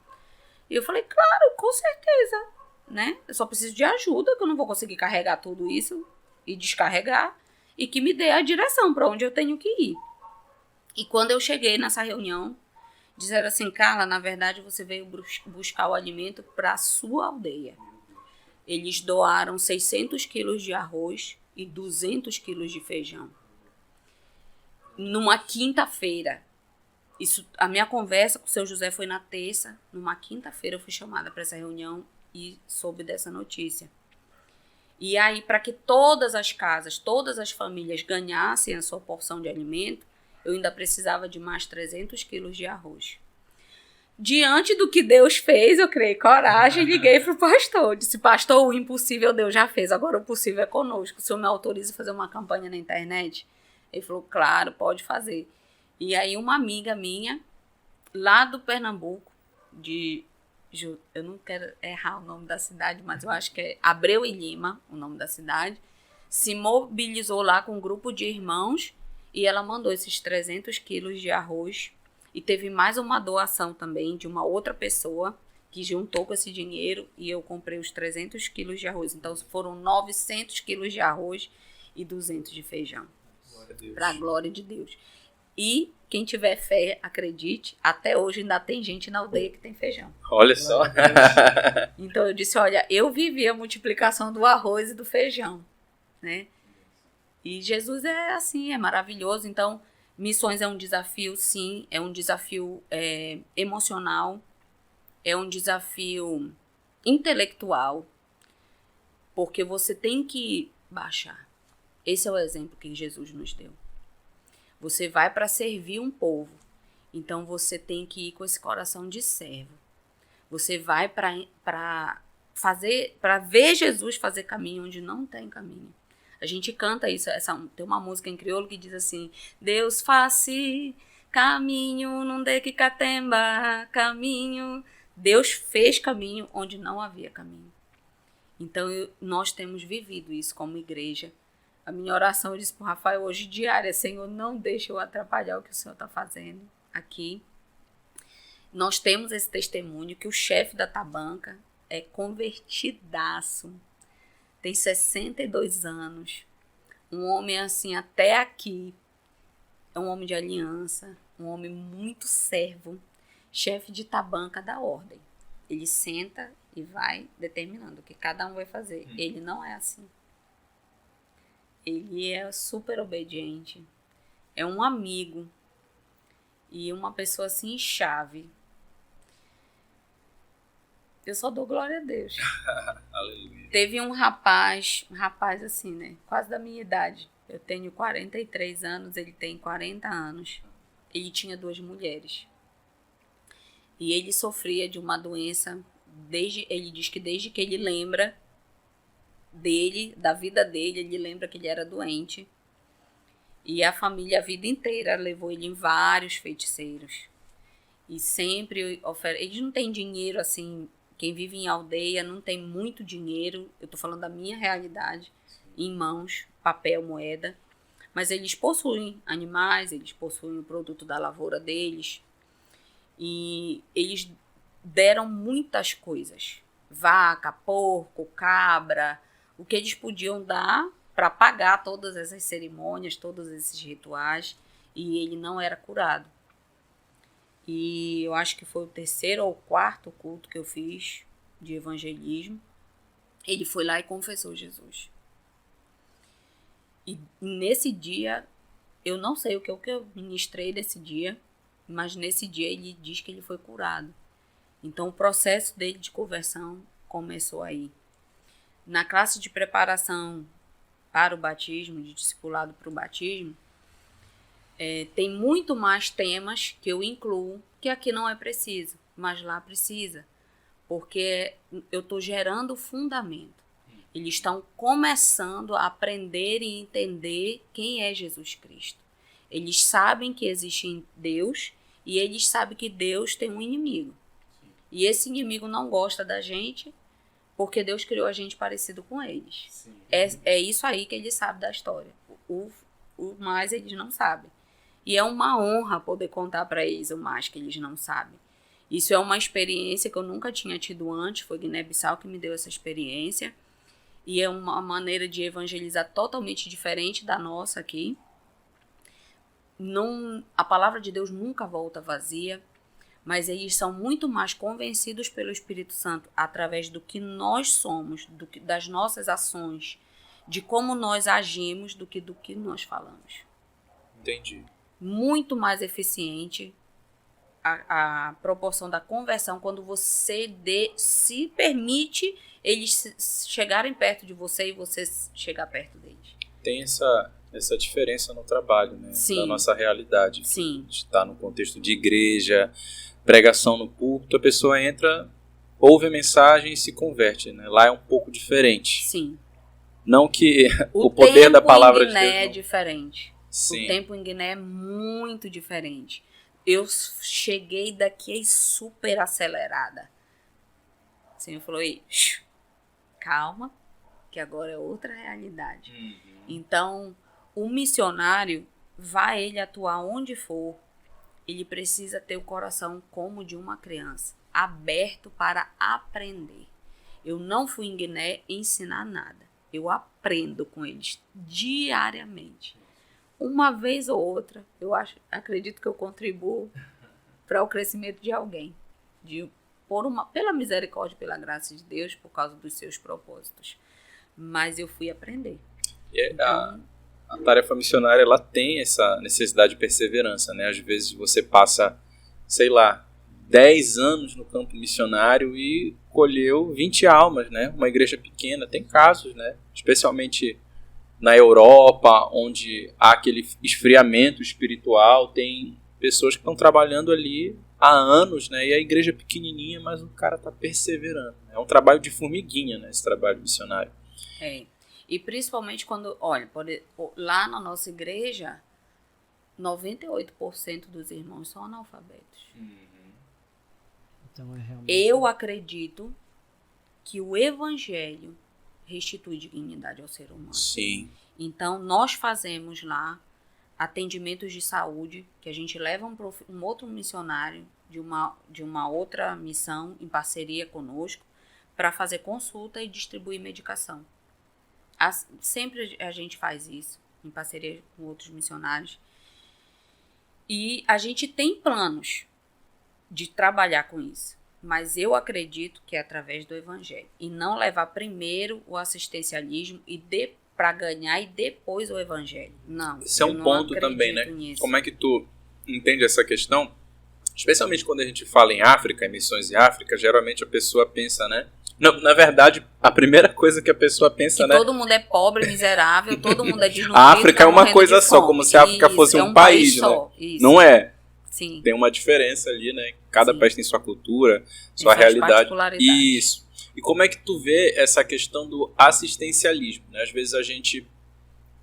Speaker 3: E eu falei, claro, com certeza, né? Eu só preciso de ajuda, que eu não vou conseguir carregar tudo isso e descarregar, e que me dê a direção para onde eu tenho que ir. E quando eu cheguei nessa reunião, disseram assim, Carla, na verdade você veio buscar o alimento para a sua aldeia. Eles doaram 600 quilos de arroz e 200 quilos de feijão. Numa quinta-feira. A minha conversa com o seu José foi na terça. Numa quinta-feira eu fui chamada para essa reunião e soube dessa notícia. E aí, para que todas as casas, todas as famílias ganhassem a sua porção de alimento, eu ainda precisava de mais 300 quilos de arroz. Diante do que Deus fez, eu criei coragem e liguei para o pastor. Disse, pastor, o impossível Deus já fez, agora o possível é conosco. O senhor me autoriza a fazer uma campanha na internet? Ele falou, claro, pode fazer. E aí uma amiga minha, lá do Pernambuco, eu não quero errar o nome da cidade, mas eu acho que é Abreu e Lima, o nome da cidade, se mobilizou lá com um grupo de irmãos e ela mandou esses 300 quilos de arroz. E teve mais uma doação também de uma outra pessoa que juntou com esse dinheiro e eu comprei os 300 quilos de arroz. Então foram 900 quilos de arroz e 200 de feijão. Para a glória de Deus. E quem tiver fé, acredite, até hoje ainda tem gente na aldeia que tem feijão.
Speaker 2: Olha só.
Speaker 3: Então eu disse, olha, eu vivi a multiplicação do arroz e do feijão, né? E Jesus é assim, é maravilhoso. Então, missões é um desafio, sim, é um desafio emocional, é um desafio intelectual, porque você tem que baixar. Esse é o exemplo que Jesus nos deu. Você vai para servir um povo, então você tem que ir com esse coração de servo. Você vai para ver Jesus fazer caminho onde não tem caminho. A gente canta isso, tem uma música em crioulo que diz assim, Deus faça caminho, não dê que catemba, caminho. Deus fez caminho onde não havia caminho. Então, nós temos vivido isso como igreja. A minha oração, eu disse para o Rafael hoje diária: Senhor, não deixe eu atrapalhar o que o Senhor está fazendo aqui. Nós temos esse testemunho que o chefe da Tabanca é convertidaço, tem 62 anos, um homem assim até aqui, é um homem de aliança, um homem muito servo, chefe de Tabanca da ordem. Ele senta e vai determinando o que cada um vai fazer. Ele não é assim. Ele é super obediente, é um amigo e uma pessoa assim chave. Eu só dou glória a Deus.
Speaker 2: Aleluia.
Speaker 3: Teve um rapaz assim, né? Quase da minha idade. Eu tenho 43 anos, ele tem 40 anos. Ele tinha 2 mulheres. E ele sofria de uma doença, ele diz que desde que ele lembra dele, da vida dele, ele lembra que ele era doente. E a família, a vida inteira, levou ele em vários feiticeiros. E sempre eles não têm dinheiro assim. Quem vive em aldeia não tem muito dinheiro, eu estou falando da minha realidade, em mãos, papel, moeda, mas eles possuem animais, eles possuem o produto da lavoura deles, e eles deram muitas coisas, vaca, porco, cabra, o que eles podiam dar para pagar todas essas cerimônias, todos esses rituais, e ele não era curado. E eu acho que foi o 3º ou 4º culto que eu fiz de evangelismo. Ele foi lá e confessou Jesus. E nesse dia, eu não sei o que eu ministrei nesse dia, mas nesse dia ele diz que ele foi curado. Então o processo dele de conversão começou aí. Na classe de preparação para o batismo, de discipulado para o batismo, tem muito mais temas que eu incluo, que aqui não é preciso, mas lá precisa, porque eu estou gerando fundamento. Eles estão começando a aprender e entender quem é Jesus Cristo. Eles sabem que existe Deus e eles sabem que Deus tem um inimigo. E esse inimigo não gosta da gente porque Deus criou a gente parecido com eles. É isso aí que eles sabem da história. O mais eles não sabem. E é uma honra poder contar para eles o mais que eles não sabem. Isso é uma experiência que eu nunca tinha tido antes, foi Guiné-Bissau que me deu essa experiência. E é uma maneira de evangelizar totalmente diferente da nossa aqui. A palavra de Deus nunca volta vazia, mas eles são muito mais convencidos pelo Espírito Santo através do que nós somos, das nossas ações, de como nós agimos do que nós falamos.
Speaker 2: Entendi.
Speaker 3: Muito mais eficiente a proporção da conversão quando você se permite eles chegarem perto de você e você chegar perto deles.
Speaker 2: Tem essa diferença no trabalho, né?
Speaker 3: Sim.
Speaker 2: Da nossa realidade.
Speaker 3: Sim.
Speaker 2: A gente está no contexto de igreja, pregação no púlpito, a pessoa entra, ouve a mensagem e se converte, né? Lá é um pouco diferente.
Speaker 3: Sim.
Speaker 2: Não que o poder da palavra de Deus...
Speaker 3: O tempo em Guiné é diferente.
Speaker 2: Sim.
Speaker 3: O tempo em Guiné é muito diferente. Eu cheguei daqui super acelerada. O Senhor falou, calma, que agora é outra realidade.
Speaker 2: Uhum.
Speaker 3: Então, o missionário, vai ele atuar onde for, ele precisa ter o coração como de uma criança, aberto para aprender. Eu não fui em Guiné ensinar nada. Eu aprendo com eles diariamente. Uma vez ou outra, acredito que eu contribuo para o crescimento de alguém. Pela misericórdia, pela graça de Deus, por causa dos seus propósitos. Mas eu fui aprender.
Speaker 2: Então, a tarefa missionária, ela tem essa necessidade de perseverança, né? Às vezes você passa, 10 anos no campo missionário e colheu 20 almas, né? Uma igreja pequena, tem casos, né? Especialmente na Europa, onde há aquele esfriamento espiritual, tem pessoas que estão trabalhando ali há anos, né? E a igreja é pequenininha, mas o cara está perseverando. É um trabalho de formiguinha, né? Esse trabalho missionário.
Speaker 3: E principalmente quando, olha, lá na nossa igreja, 98% dos irmãos são analfabetos.
Speaker 1: Então é realmente...
Speaker 3: Eu acredito que o evangelho restitui dignidade ao ser humano.
Speaker 2: Sim.
Speaker 3: Então, nós fazemos lá atendimentos de saúde, que a gente leva um outro missionário de uma outra missão em parceria conosco para fazer consulta e distribuir medicação. Sempre a gente faz isso, em parceria com outros missionários. E a gente tem planos de trabalhar com isso. Mas eu acredito que é através do evangelho. E não levar primeiro o assistencialismo para ganhar e depois o evangelho. Não.
Speaker 2: Esse é um ponto também, né?
Speaker 3: Nisso.
Speaker 2: Como é que tu entende essa questão? Especialmente quando a gente fala em África, em missões em África, geralmente a pessoa pensa, né? Não, na verdade, a primeira coisa que a pessoa pensa,
Speaker 3: que
Speaker 2: né?
Speaker 3: todo mundo é pobre, miserável, todo mundo é desnutrido.
Speaker 2: A África é uma coisa só, como se a África fosse um país, né?
Speaker 3: Isso.
Speaker 2: Não é.
Speaker 3: Sim.
Speaker 2: Tem uma diferença ali, né? Cada
Speaker 3: Sim.
Speaker 2: país tem sua cultura, sua realidade.
Speaker 3: Particularidades.
Speaker 2: Isso. E como é que tu vê essa questão do assistencialismo, né? Às vezes a gente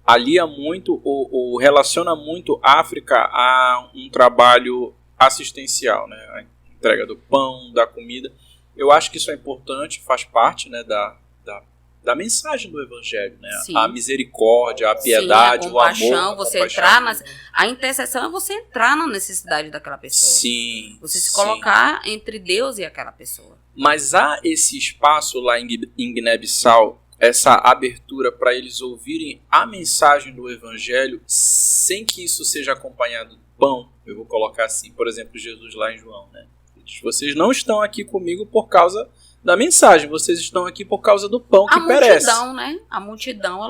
Speaker 2: alia muito ou relaciona muito a África a um trabalho assistencial, né? A entrega do pão, da comida. Eu acho que isso é importante, faz parte, né, da mensagem do evangelho, né?
Speaker 3: Sim.
Speaker 2: A misericórdia, a piedade,
Speaker 3: sim, a compaixão,
Speaker 2: o amor,
Speaker 3: você
Speaker 2: compaixão.
Speaker 3: entrar a intercessão é você entrar na necessidade daquela pessoa.
Speaker 2: Sim.
Speaker 3: Você se
Speaker 2: sim.
Speaker 3: colocar entre Deus e aquela pessoa.
Speaker 2: Mas há esse espaço lá em Guiné-Bissau, essa abertura para eles ouvirem a mensagem do evangelho sem que isso seja acompanhado de pão. Eu vou colocar assim, por exemplo, Jesus lá em João, né? Ele diz, vocês não estão aqui comigo por causa da mensagem, vocês estão aqui por causa do pão que perece.
Speaker 3: A multidão, né? A multidão,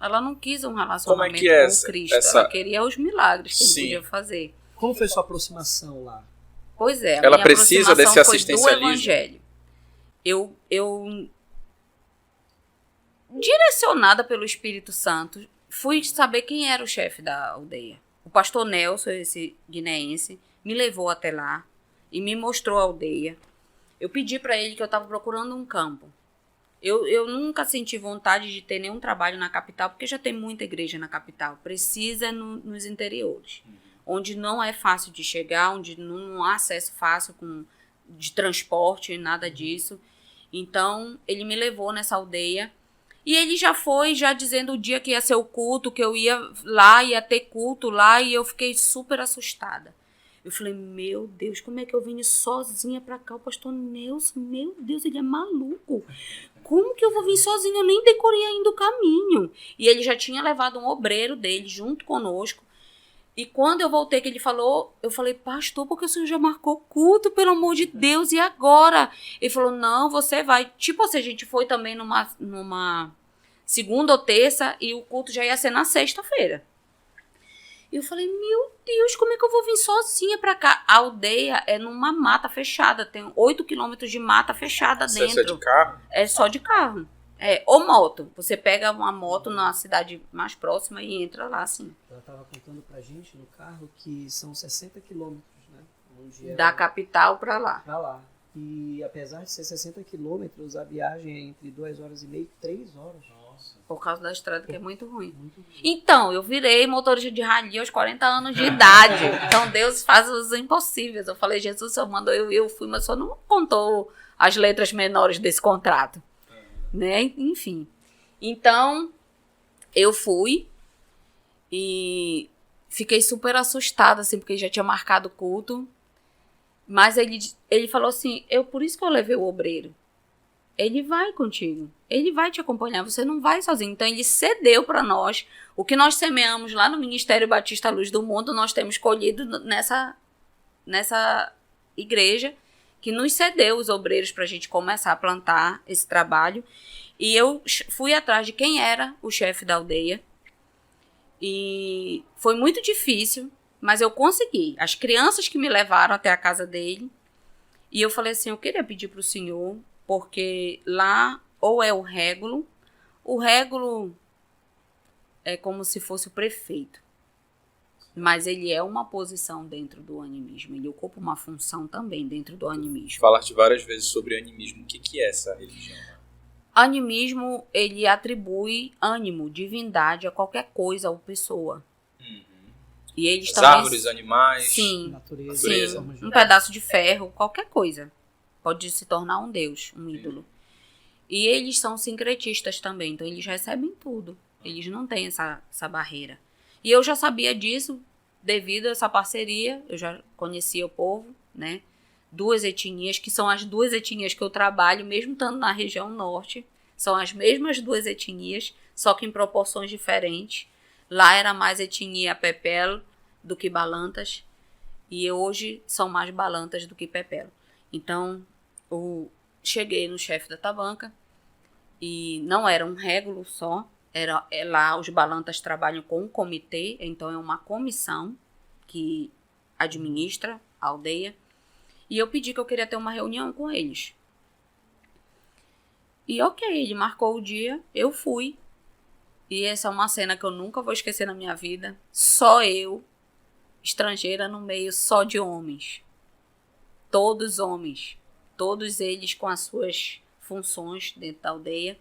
Speaker 3: ela não quis um relacionamento
Speaker 2: Como é que
Speaker 3: com Cristo. Ela queria os milagres que ele podia fazer.
Speaker 1: Como foi sua aproximação lá?
Speaker 3: Pois é,
Speaker 2: ela precisa desse assistencialismo.
Speaker 3: Do evangelho. Eu direcionada pelo Espírito Santo, fui saber quem era o chefe da aldeia. O pastor Nelson, esse guineense, me levou até lá e me mostrou a aldeia. Eu pedi para ele que eu estava procurando um campo. Eu nunca senti vontade de ter nenhum trabalho na capital, porque já tem muita igreja na capital. Precisa nos interiores, onde não é fácil de chegar, onde não há acesso fácil de transporte, nada disso. Então, ele me levou nessa aldeia. E ele já foi, já dizendo o dia que ia ser o culto, que eu ia lá, ia ter culto lá, e eu fiquei super assustada. Eu falei, meu Deus, como é que eu vim sozinha pra cá? O pastor Nelson, meu Deus, ele é maluco. Como que eu vou vir sozinha? Eu nem decorei ainda o caminho. E ele já tinha levado um obreiro dele junto conosco. E quando eu voltei, que ele falou, eu falei, pastor, porque o senhor já marcou culto, pelo amor de Deus, e agora? Ele falou, não, você vai. Tipo assim, a gente foi também numa segunda ou terça, e o culto já ia ser na sexta-feira. E eu falei, meu Deus, como é que eu vou vir sozinha pra cá? A aldeia é numa mata fechada, tem 8 quilômetros de mata fechada dentro.
Speaker 2: Isso é de carro?
Speaker 3: É só de carro. Ou moto. Você pega uma moto na cidade mais próxima e entra lá, assim.
Speaker 1: Ela estava contando pra gente no carro que são 60 quilômetros, né?
Speaker 3: Da capital pra lá.
Speaker 1: Pra lá. E apesar de ser 60 quilômetros, a viagem é entre 2 horas e meia e 3 horas. Nossa.
Speaker 3: Por causa da estrada, que é muito ruim. Então, eu virei motorista de rally aos 40 anos de idade. Então, Deus faz os impossíveis. Eu falei, Jesus, o senhor mandou eu fui, mas só não contou as letras menores desse contrato. Né? Enfim. Então, eu fui e fiquei super assustada, assim, porque já tinha marcado o culto. Mas ele falou assim, por isso que eu levei o obreiro. Ele vai contigo. Ele vai te acompanhar. Você não vai sozinho. Então, ele cedeu para nós. O que nós semeamos lá no Ministério Batista Luz do Mundo, nós temos colhido nessa igreja, que nos cedeu os obreiros para a gente começar a plantar esse trabalho. E eu fui atrás de quem era o chefe da aldeia. E foi muito difícil, mas eu consegui. As crianças que me levaram até a casa dele. E eu falei assim, eu queria pedir para o senhor, porque lá ou é o régulo é como se fosse o prefeito. Mas ele é uma posição dentro do animismo. Ele ocupa uma função também dentro do animismo.
Speaker 2: Falaste várias vezes sobre animismo. O que é essa religião?
Speaker 3: Animismo, ele atribui ânimo, divindade a qualquer coisa ou pessoa. E eles
Speaker 2: as
Speaker 3: também,
Speaker 2: árvores, animais,
Speaker 1: natureza.
Speaker 3: Um pedaço de ferro, qualquer coisa. Pode se tornar um deus, um ídolo. E eles são sincretistas também, então eles recebem tudo. Eles não têm essa barreira. E eu já sabia disso devido a essa parceria. Eu já conhecia o povo, né? 2 etnias, que são as 2 etnias que eu trabalho, mesmo estando na região norte. São as mesmas 2 etnias, só que em proporções diferentes. Lá era mais etnia Pepelo do que Balantas. E hoje são mais Balantas do que Pepelo. Então, eu cheguei no chefe da tabanca. E não era um régulo só. Lá os Balantas trabalham com um comitê. Então, é uma comissão que administra a aldeia. E eu pedi que eu queria ter uma reunião com eles. E ok, ele marcou o dia, eu fui. E essa é uma cena que eu nunca vou esquecer na minha vida. Só eu, estrangeira no meio só de homens. Todos homens. Todos eles com as suas funções dentro da aldeia.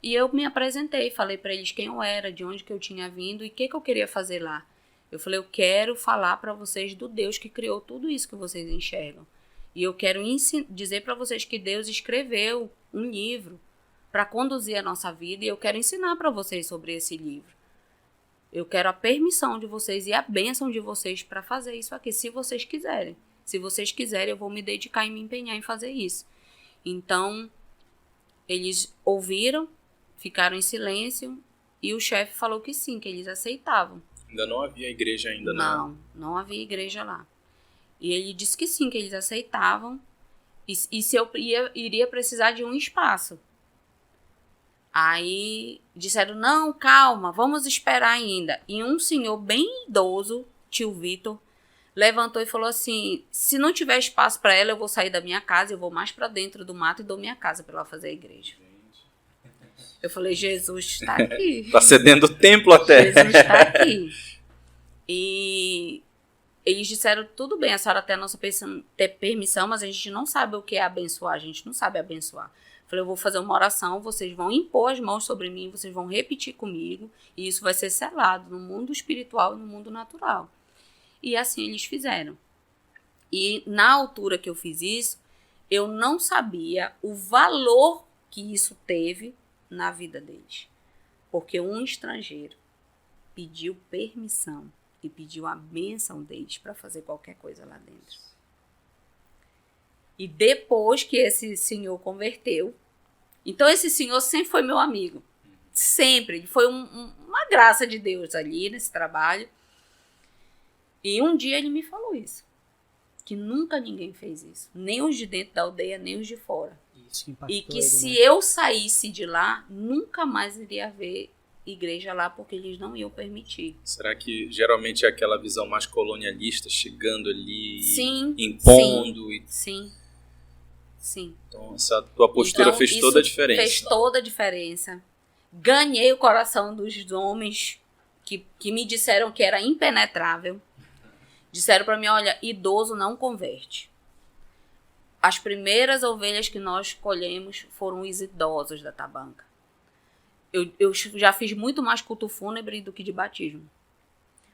Speaker 3: E eu me apresentei, falei para eles quem eu era, de onde que eu tinha vindo e o que eu queria fazer lá. Eu falei, eu quero falar para vocês do Deus que criou tudo isso que vocês enxergam. E eu quero dizer para vocês que Deus escreveu um livro para conduzir a nossa vida e eu quero ensinar para vocês sobre esse livro. Eu quero a permissão de vocês e a bênção de vocês para fazer isso aqui, se vocês quiserem. Se vocês quiserem, eu vou me dedicar e me empenhar em fazer isso. Então, eles ouviram, ficaram em silêncio e o chefe falou que sim, que eles aceitavam.
Speaker 2: Ainda não havia igreja ainda,
Speaker 3: Não havia igreja lá. E ele disse que sim, que eles aceitavam e se eu iria precisar de um espaço. Aí disseram, não, calma, vamos esperar ainda. E um senhor bem idoso, tio Vitor, levantou e falou assim, se não tiver espaço para ela, eu vou sair da minha casa, eu vou mais para dentro do mato e dou minha casa para ela fazer a igreja. Eu falei, Jesus está aqui.
Speaker 2: Está cedendo o templo até.
Speaker 3: Jesus está aqui. E eles disseram, tudo bem, a senhora tem a nossa permissão, mas a gente não sabe o que é abençoar, a gente não sabe abençoar. Eu falei, eu vou fazer uma oração, vocês vão impor as mãos sobre mim, vocês vão repetir comigo, e isso vai ser selado no mundo espiritual e no mundo natural. E assim eles fizeram. E na altura que eu fiz isso, eu não sabia o valor que isso teve na vida deles. Porque um estrangeiro pediu permissão e pediu a bênção deles para fazer qualquer coisa lá dentro. E depois que esse senhor converteu, então esse senhor sempre foi meu amigo. Sempre. Ele foi uma graça de Deus ali nesse trabalho. E um dia ele me falou isso. Que nunca ninguém fez isso. Nem os de dentro da aldeia, nem os de fora.
Speaker 1: Isso impactou
Speaker 3: e que
Speaker 1: ele,
Speaker 3: se
Speaker 1: né?
Speaker 3: eu saísse de lá, nunca mais iria haver igreja lá, porque eles não iam permitir.
Speaker 2: Será que geralmente é aquela visão mais colonialista, chegando ali,
Speaker 3: Sim,
Speaker 2: impondo?
Speaker 3: Sim.
Speaker 2: Então essa tua postura fez toda a diferença.
Speaker 3: Fez toda a diferença. Ganhei o coração dos homens que me disseram que era impenetrável. Disseram para mim, olha, idoso não converte. As primeiras ovelhas que nós colhemos foram os idosos da tabanca. Eu já fiz muito mais culto fúnebre do que de batismo.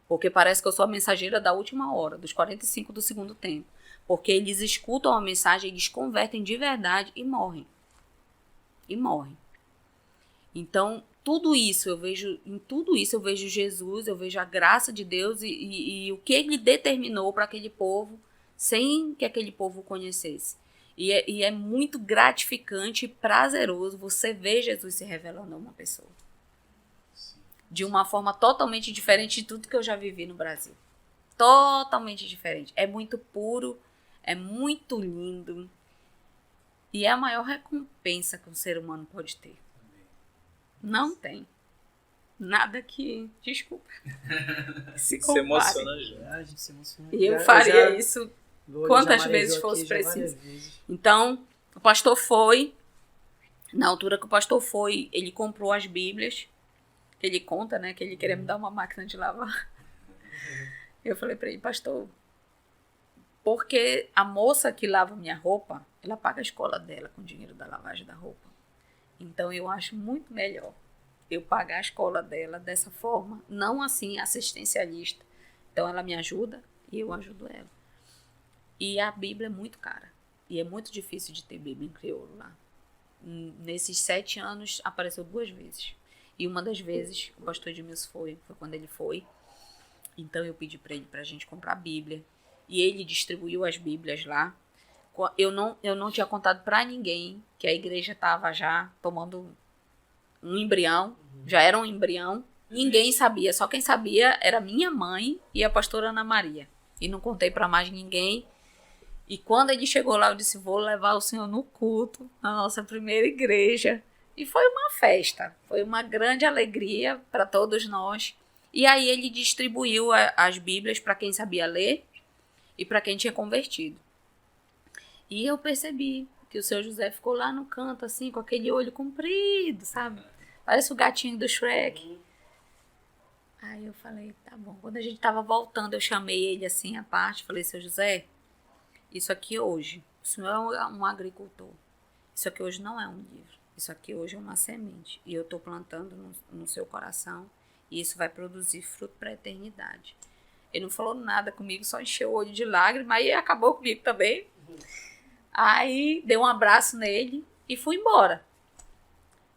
Speaker 3: Porque parece que eu sou a mensageira da última hora, dos 45 do segundo tempo. Porque eles escutam a mensagem, eles convertem de verdade e morrem. Então, em tudo isso eu vejo Jesus, eu vejo a graça de Deus e o que ele determinou para aquele povo, sem que aquele povo o conhecesse. E é muito gratificante e prazeroso você ver Jesus se revelando a uma pessoa. De uma forma totalmente diferente de tudo que eu já vivi no Brasil. Totalmente diferente. É muito puro, é muito lindo. E é a maior recompensa que um ser humano pode ter. Não tem. Nada que... Desculpa. Se
Speaker 2: emociona já.
Speaker 1: A gente se emociona.
Speaker 3: E eu faria isso quantas vezes fosse preciso. Então, o pastor foi. Na altura que o pastor foi, ele comprou as Bíblias. Que ele conta, né? Que ele queria me dar uma máquina de lavar. Eu falei para ele, pastor, porque a moça que lava minha roupa, ela paga a escola dela com o dinheiro da lavagem da roupa. Então, eu acho muito melhor eu pagar a escola dela dessa forma, não assim assistencialista. Então, ela me ajuda e eu ajudo ela. E a Bíblia é muito cara. E é muito difícil de ter Bíblia em crioulo lá. nesses 7 anos, apareceu 2 vezes. E uma das vezes, o pastor Edmilson foi quando ele foi. Então eu pedi para ele pra gente comprar a Bíblia. E ele distribuiu as Bíblias lá. Eu não tinha contado para ninguém que a igreja estava já tomando um embrião. Já era um embrião. Ninguém sabia. Só quem sabia era minha mãe e a pastora Ana Maria. E não contei para mais ninguém. E quando ele chegou lá, eu disse, vou levar o senhor no culto, na nossa primeira igreja. E foi uma festa. Foi uma grande alegria para todos nós. E aí ele distribuiu as Bíblias para quem sabia ler e para quem tinha convertido. E eu percebi que o seu José ficou lá no canto, assim, com aquele olho comprido, sabe? Parece o gatinho do Shrek. Aí eu falei, tá bom. Quando a gente tava voltando, eu chamei ele assim à parte, falei, seu José, isso aqui hoje, o senhor é um agricultor. Isso aqui hoje não é um livro. Isso aqui hoje é uma semente. E eu tô plantando no seu coração. E isso vai produzir fruto para a eternidade. Ele não falou nada comigo, só encheu o olho de lágrimas. Aí acabou comigo também. Aí dei um abraço nele e fui embora.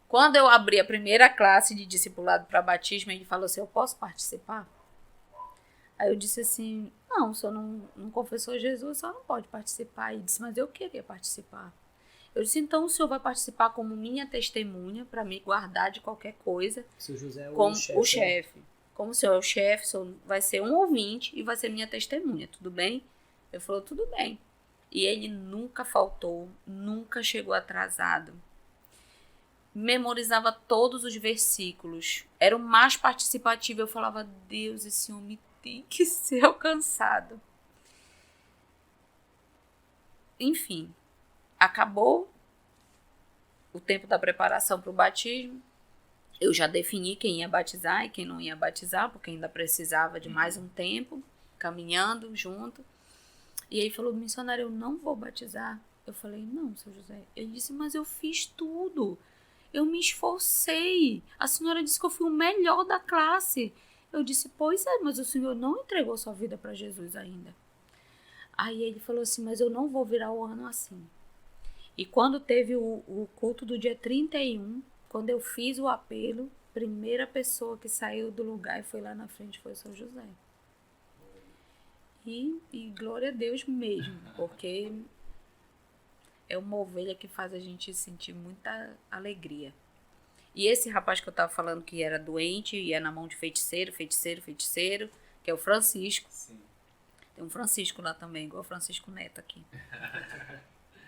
Speaker 3: Quando eu abri a primeira classe de discipulado para batismo, ele falou assim, eu posso participar? Aí eu disse assim, não, o senhor não confessou Jesus, o senhor não pode participar. Ele disse, mas eu queria participar. Eu disse, então o senhor vai participar como minha testemunha para me guardar de qualquer coisa.
Speaker 1: Seu José é
Speaker 3: como
Speaker 1: o
Speaker 3: chefe. Como o senhor é o chefe, o senhor vai ser um ouvinte e vai ser minha testemunha, tudo bem? Ele falou, tudo bem. E ele nunca faltou, nunca chegou atrasado. Memorizava todos os versículos. Era o mais participativo. Eu falava, Deus, esse homem tem que ser alcançado. Enfim, acabou o tempo da preparação para o batismo. Eu já defini quem ia batizar e quem não ia batizar, porque ainda precisava de mais um tempo, caminhando junto. E ele falou, missionário, eu não vou batizar. Eu falei, não, seu José. Ele disse, mas eu fiz tudo. Eu me esforcei. A senhora disse que eu fui o melhor da classe. Eu disse, pois é, mas o senhor não entregou sua vida para Jesus ainda. Aí ele falou assim, mas eu não vou virar o ano assim. E quando teve o culto do dia 31, quando eu fiz o apelo, a primeira pessoa que saiu do lugar e foi lá na frente foi o seu José. E glória a Deus mesmo, porque é uma ovelha que faz a gente sentir muita alegria. E esse rapaz que eu estava falando que era doente, ia na mão de feiticeiro, que é o Francisco.
Speaker 2: Sim.
Speaker 3: Tem um Francisco lá também, igual o Francisco Neto aqui.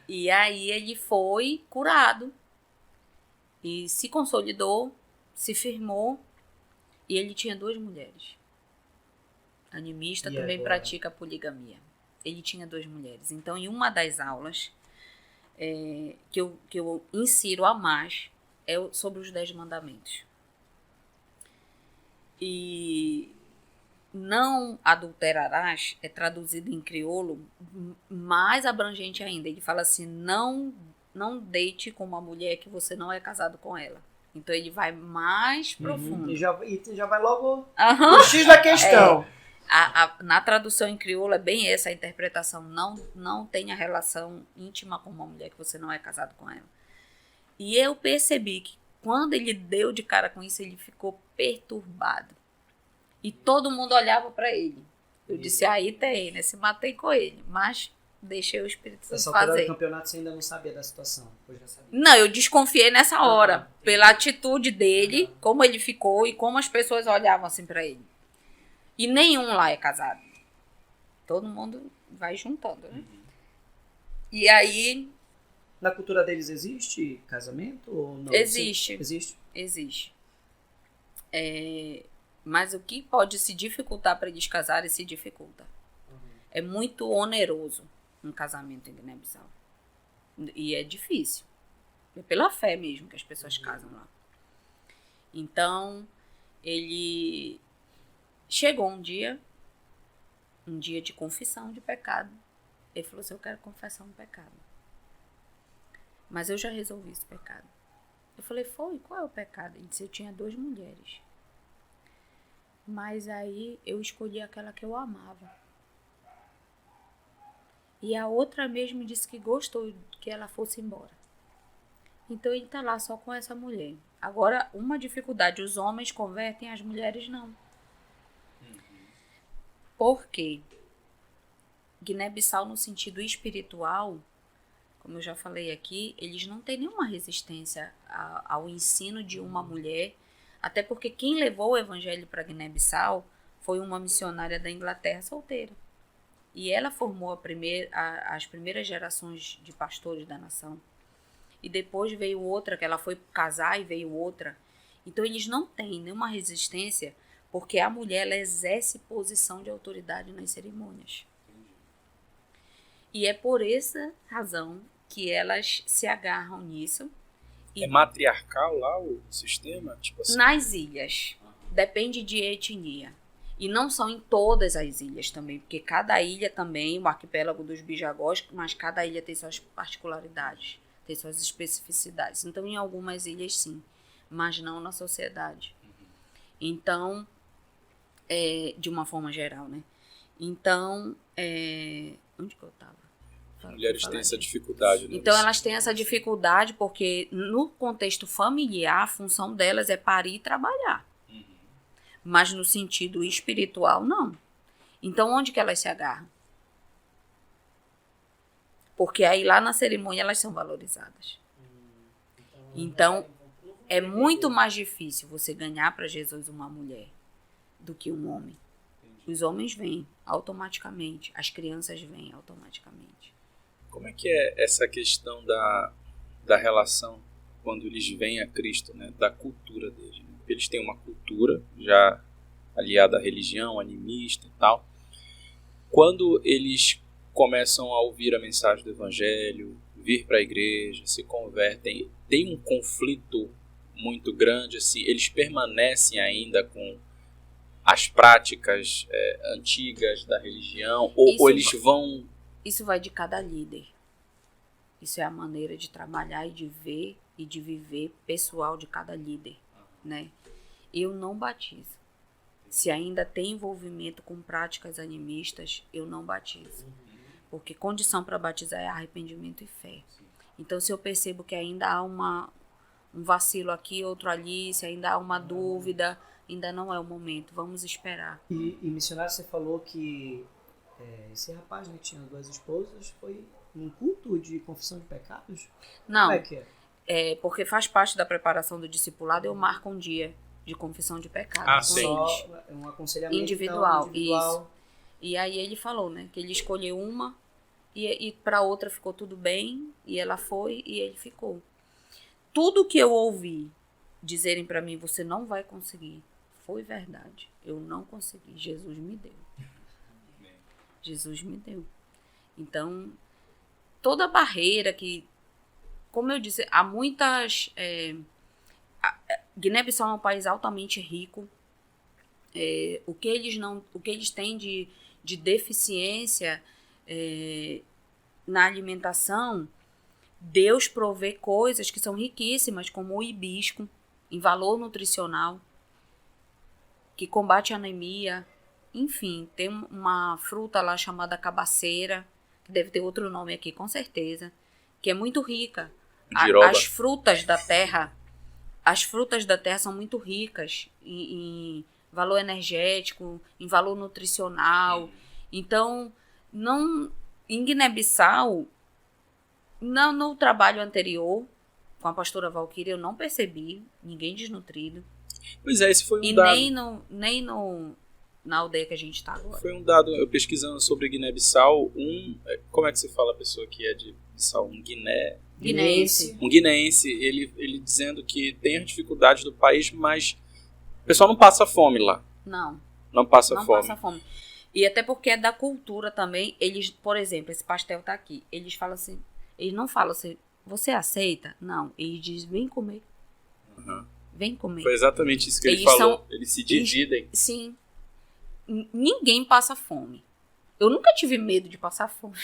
Speaker 3: E aí ele foi curado. E se consolidou, se firmou. E ele tinha 2 mulheres. Animista,
Speaker 1: e
Speaker 3: também
Speaker 1: agora?
Speaker 3: pratica poligamia. Ele tinha 2 mulheres. Então, em uma das aulas que eu insiro a mais é sobre os 10 mandamentos. E não adulterarás é traduzido em crioulo mais abrangente ainda. Ele fala assim, não deite com uma mulher que você não é casado com ela. Então ele vai mais profundo.
Speaker 1: E já vai logo
Speaker 3: Uhum.
Speaker 1: no X da questão.
Speaker 3: Na tradução em crioulo é bem essa a interpretação. Não tenha relação íntima com uma mulher que você não é casado com ela. E eu percebi que quando ele deu de cara com isso, ele ficou perturbado. E todo mundo olhava para ele. Eu disse, aí tem, né? Se matei com ele. Mas deixei o Espírito Santo fazer. Nessa altura
Speaker 1: do campeonato você ainda não sabia da situação? Depois já sabia.
Speaker 3: Não, eu desconfiei nessa hora. Pela atitude dele, como ele ficou e como as pessoas olhavam assim para ele. E nenhum lá é casado. Todo mundo vai juntando, né? E aí...
Speaker 1: Na cultura deles existe casamento ou não?
Speaker 3: Existe.
Speaker 1: Existe.
Speaker 3: Mas o que pode se dificultar para eles casarem, se dificulta. É muito oneroso um casamento em Guiné-Bissau. E é difícil. É pela fé mesmo que as pessoas casam lá. Então, ele... Chegou um dia de confissão de pecado. Ele falou assim, eu quero confessar um pecado. Mas eu já resolvi esse pecado. Eu falei, qual é o pecado? Ele disse, eu tinha 2 mulheres. Mas aí eu escolhi aquela que eu amava. E a outra mesmo disse que gostou que ela fosse embora. Então ele está lá só com essa mulher. Agora, uma dificuldade, os homens convertem, as mulheres não. Por quê? Guiné-Bissau, no sentido espiritual, como eu já falei aqui, eles não têm nenhuma resistência ao ensino de uma mulher, até porque quem levou o evangelho para Guiné-Bissau foi uma missionária da Inglaterra solteira. E ela formou as primeiras gerações de pastores da nação. E depois veio outra, que ela foi casar e veio outra. Então eles não têm nenhuma resistência, porque a mulher ela exerce posição de autoridade nas cerimônias. E é por essa razão que elas se agarram nisso.
Speaker 2: É matriarcal lá o sistema? Tipo assim?
Speaker 3: Nas ilhas. Depende de etnia. E não são em todas as ilhas também, porque cada ilha também, o arquipélago dos Bijagós, mas cada ilha tem suas particularidades, tem suas especificidades. Então, em algumas ilhas, sim, mas não na sociedade. Então, de uma forma geral, né? Então, onde que eu estava?
Speaker 2: Mulheres têm essa dificuldade. Né?
Speaker 3: Então, elas têm essa dificuldade porque, no contexto familiar, a função delas é parir e trabalhar. Mas no sentido espiritual, não. Então, onde que elas se agarram? Porque aí lá na cerimônia elas são valorizadas. Então, é muito mais difícil você ganhar para Jesus uma mulher do que um homem. Os homens vêm automaticamente, as crianças vêm automaticamente.
Speaker 2: Como é que é essa questão da relação quando eles vêm a Cristo, né? Da cultura deles? Né? Eles têm uma cultura já aliada à religião, animista e tal. Quando eles começam a ouvir a mensagem do Evangelho, vir para a igreja, se convertem, tem um conflito muito grande, assim, eles permanecem ainda com as práticas antigas da religião, ou eles vão...
Speaker 3: Isso vai de cada líder. Isso é a maneira de trabalhar e de ver e de viver pessoal de cada líder, né? Eu não batizo. Se ainda tem envolvimento com práticas animistas, eu não batizo. Porque condição para batizar é arrependimento e fé. Então, se eu percebo que ainda há um vacilo aqui, outro ali, se ainda há uma dúvida, ainda não é o momento, vamos esperar.
Speaker 1: E missionário, você falou que esse rapaz, né, que tinha 2 esposas, foi num culto de confissão de pecados?
Speaker 3: Não,
Speaker 1: como é que é?
Speaker 3: Porque faz parte da preparação do discipulado, eu marco um dia de confissão de pecados com
Speaker 2: sim.
Speaker 3: eles.
Speaker 1: Um aconselhamento
Speaker 3: Individual,
Speaker 1: então, individual.
Speaker 3: Isso. E aí ele falou, né, que ele escolheu uma e para outra ficou tudo bem, e ela foi e ele ficou. Tudo que eu ouvi dizerem para mim, você não vai conseguir, foi verdade. Eu não consegui, Jesus me deu. Jesus me deu. Então, toda barreira que, como eu disse, há muitas... Guiné-Bissau é um país altamente rico. O que eles têm de deficiência na alimentação, Deus provê coisas que são riquíssimas, como o hibisco, em valor nutricional, que combate a anemia. Enfim, tem uma fruta lá chamada cabaceira, que deve ter outro nome aqui, com certeza, que é muito rica. As frutas da terra são muito ricas em valor energético, em valor nutricional. Então, em Guiné-Bissau, no trabalho anterior, com a pastora Valquíria, eu não percebi ninguém desnutrido.
Speaker 2: Pois é, esse foi um dado.
Speaker 3: Nem na aldeia que a gente está agora.
Speaker 2: Foi um dado, eu pesquisando sobre Guiné-Bissau, como é que se fala a pessoa que é de Bissau? Um guineense. Um guineense, ele dizendo que tem as dificuldades do país, mas o pessoal não passa fome lá. Não passa fome.
Speaker 3: E até porque é da cultura também. Eles, por exemplo, esse pastel tá aqui. Eles falam assim, eles não falam assim, você aceita? Não, eles dizem, vem comer.
Speaker 2: Uhum.
Speaker 3: Vem comer.
Speaker 2: Foi exatamente isso que ele falou. Eles se dividem.
Speaker 3: Sim. Ninguém passa fome. Eu nunca tive medo de passar fome.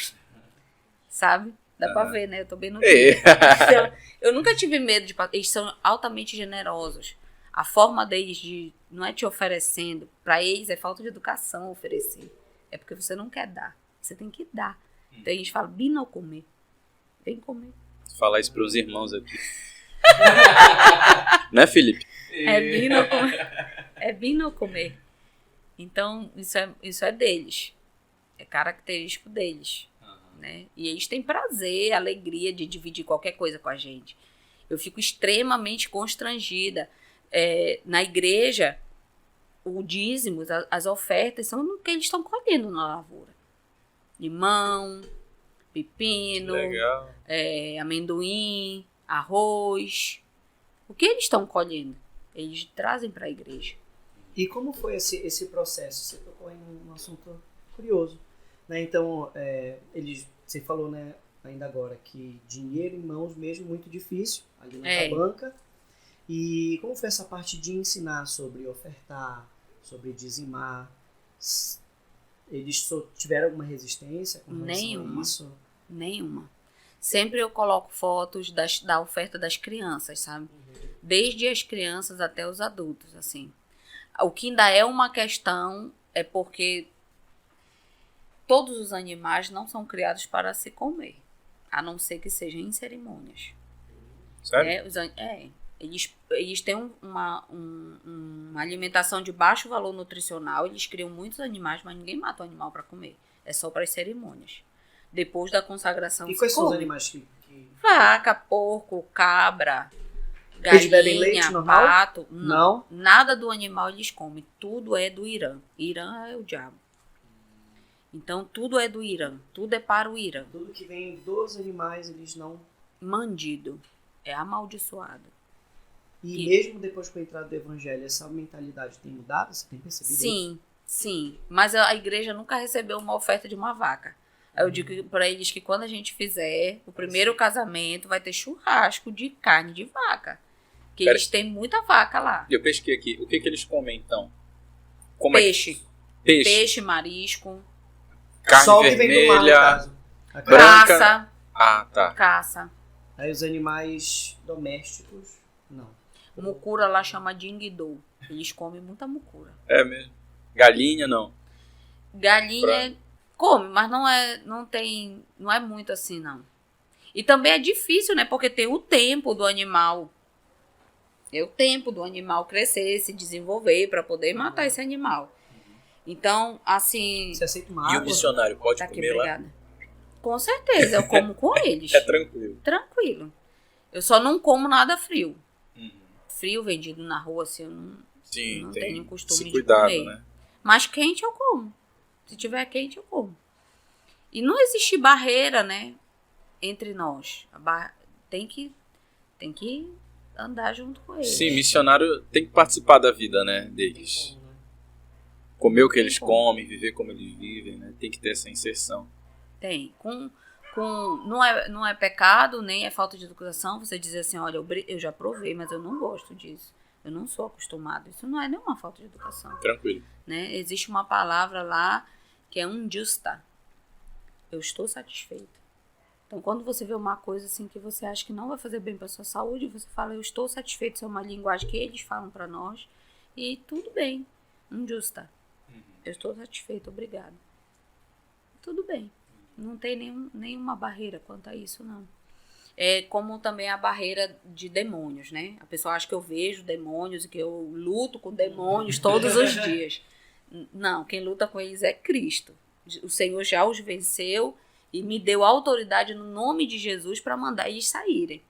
Speaker 3: Sabe? Dá pra ver, né? Eu tô bem no então, eu nunca tive medo de passar. Eles são altamente generosos. A forma deles não é te oferecendo. Pra eles é falta de educação oferecer. É porque você não quer dar. Você tem que dar. Então eles falam, vem não comer. Vem comer.
Speaker 2: Falar isso pros irmãos aqui. Né, Felipe?
Speaker 3: É vir não comer. Então, isso é deles. É característico deles. Né? E eles têm prazer, alegria de dividir qualquer coisa com a gente. Eu fico extremamente constrangida. Na igreja, o dízimo, as ofertas são no que eles estão colhendo na lavoura. Limão, pepino, amendoim, arroz. O que eles estão colhendo? Eles trazem para a igreja.
Speaker 1: E como foi esse processo? Você tocou em um assunto curioso. Né? Então, você falou, né, ainda agora que dinheiro em mãos mesmo muito difícil, ali na banca. E como foi essa parte de ensinar sobre ofertar, sobre dizimar? Eles tiveram alguma resistência com relação a isso?
Speaker 3: Nenhuma. Sempre eu coloco fotos da oferta das crianças, sabe? Uhum. Desde as crianças até os adultos, assim. O que ainda é uma questão é porque todos os animais não são criados para se comer, a não ser que sejam em cerimônias.
Speaker 2: Sério?
Speaker 3: Eles têm uma alimentação de baixo valor nutricional, eles criam muitos animais, mas ninguém mata o animal para comer. É só para as cerimônias. Depois da consagração.
Speaker 1: E quais são os animais que...
Speaker 3: Vaca, porco, cabra,
Speaker 1: eles bebem leite
Speaker 3: galinha,
Speaker 1: normal?
Speaker 3: pato.
Speaker 1: Não.
Speaker 3: Nada do animal eles comem. Tudo é do Irã. Irã é o diabo. Então, tudo é do Irã. Tudo é para o Irã.
Speaker 1: Tudo que vem dos animais, eles não...
Speaker 3: Mandido. É amaldiçoado.
Speaker 1: E mesmo depois com a entrada do evangelho, essa mentalidade tem mudado? Você tem percebido isso?
Speaker 3: Sim. Mas a igreja nunca recebeu uma oferta de uma vaca. Eu digo para eles que quando a gente fizer o primeiro casamento, vai ter churrasco de carne de vaca. Que eles têm muita vaca lá.
Speaker 2: Eu pesquei aqui. O que eles comem, então?
Speaker 3: Peixe. Peixe, marisco.
Speaker 2: Carne
Speaker 1: só
Speaker 2: vermelha,
Speaker 1: que vem do mar, no caso.
Speaker 2: Branca.
Speaker 3: Caça.
Speaker 2: Tá.
Speaker 3: Caça.
Speaker 1: Aí os animais domésticos, não.
Speaker 3: Mucura lá chama ding-dou. Eles comem muita mucura.
Speaker 2: É mesmo. Galinha, não.
Speaker 3: Galinha come, mas não é muito assim, não. E também é difícil, né? Porque tem o tempo do animal. É o tempo do animal crescer, se desenvolver para poder matar esse animal. Então, assim...
Speaker 1: Você aceita uma
Speaker 2: E
Speaker 1: água?
Speaker 2: O missionário pode
Speaker 3: Tá aqui,
Speaker 2: comer
Speaker 3: obrigada.
Speaker 2: lá?
Speaker 3: Com certeza, eu como com eles.
Speaker 2: É tranquilo.
Speaker 3: Tranquilo. Eu só não como nada frio.
Speaker 2: Uhum.
Speaker 3: Frio vendido na rua, assim, eu não tenho costume de
Speaker 2: cuidado,
Speaker 3: comer.
Speaker 2: né?
Speaker 3: Mas quente eu como. Se tiver quente, eu como. E não existe barreira, né? Entre nós. Tem que andar junto com eles.
Speaker 2: Sim, missionário tem que participar da vida, né, deles. Comer o que eles comem, viver como eles vivem, né? Tem que ter essa inserção.
Speaker 3: Tem. Não é pecado, nem é falta de educação você dizer assim, olha, eu já provei, mas eu não gosto disso. Eu não sou acostumado. Isso não é nenhuma falta de educação.
Speaker 2: Tranquilo.
Speaker 3: Né? Existe uma palavra lá que é justa. Eu estou satisfeito. Então, quando você vê uma coisa assim que você acha que não vai fazer bem para sua saúde, você fala, eu estou satisfeito. Isso é uma linguagem que eles falam para nós. E tudo bem. Justa. Eu estou satisfeito, obrigado. Tudo bem. Não tem nenhuma barreira quanto a isso, não. É como também a barreira de demônios, né? A pessoa acha que eu vejo demônios e que eu luto com demônios todos os dias. Não, quem luta com eles é Cristo. O Senhor já os venceu e me deu autoridade no nome de Jesus para mandar eles saírem.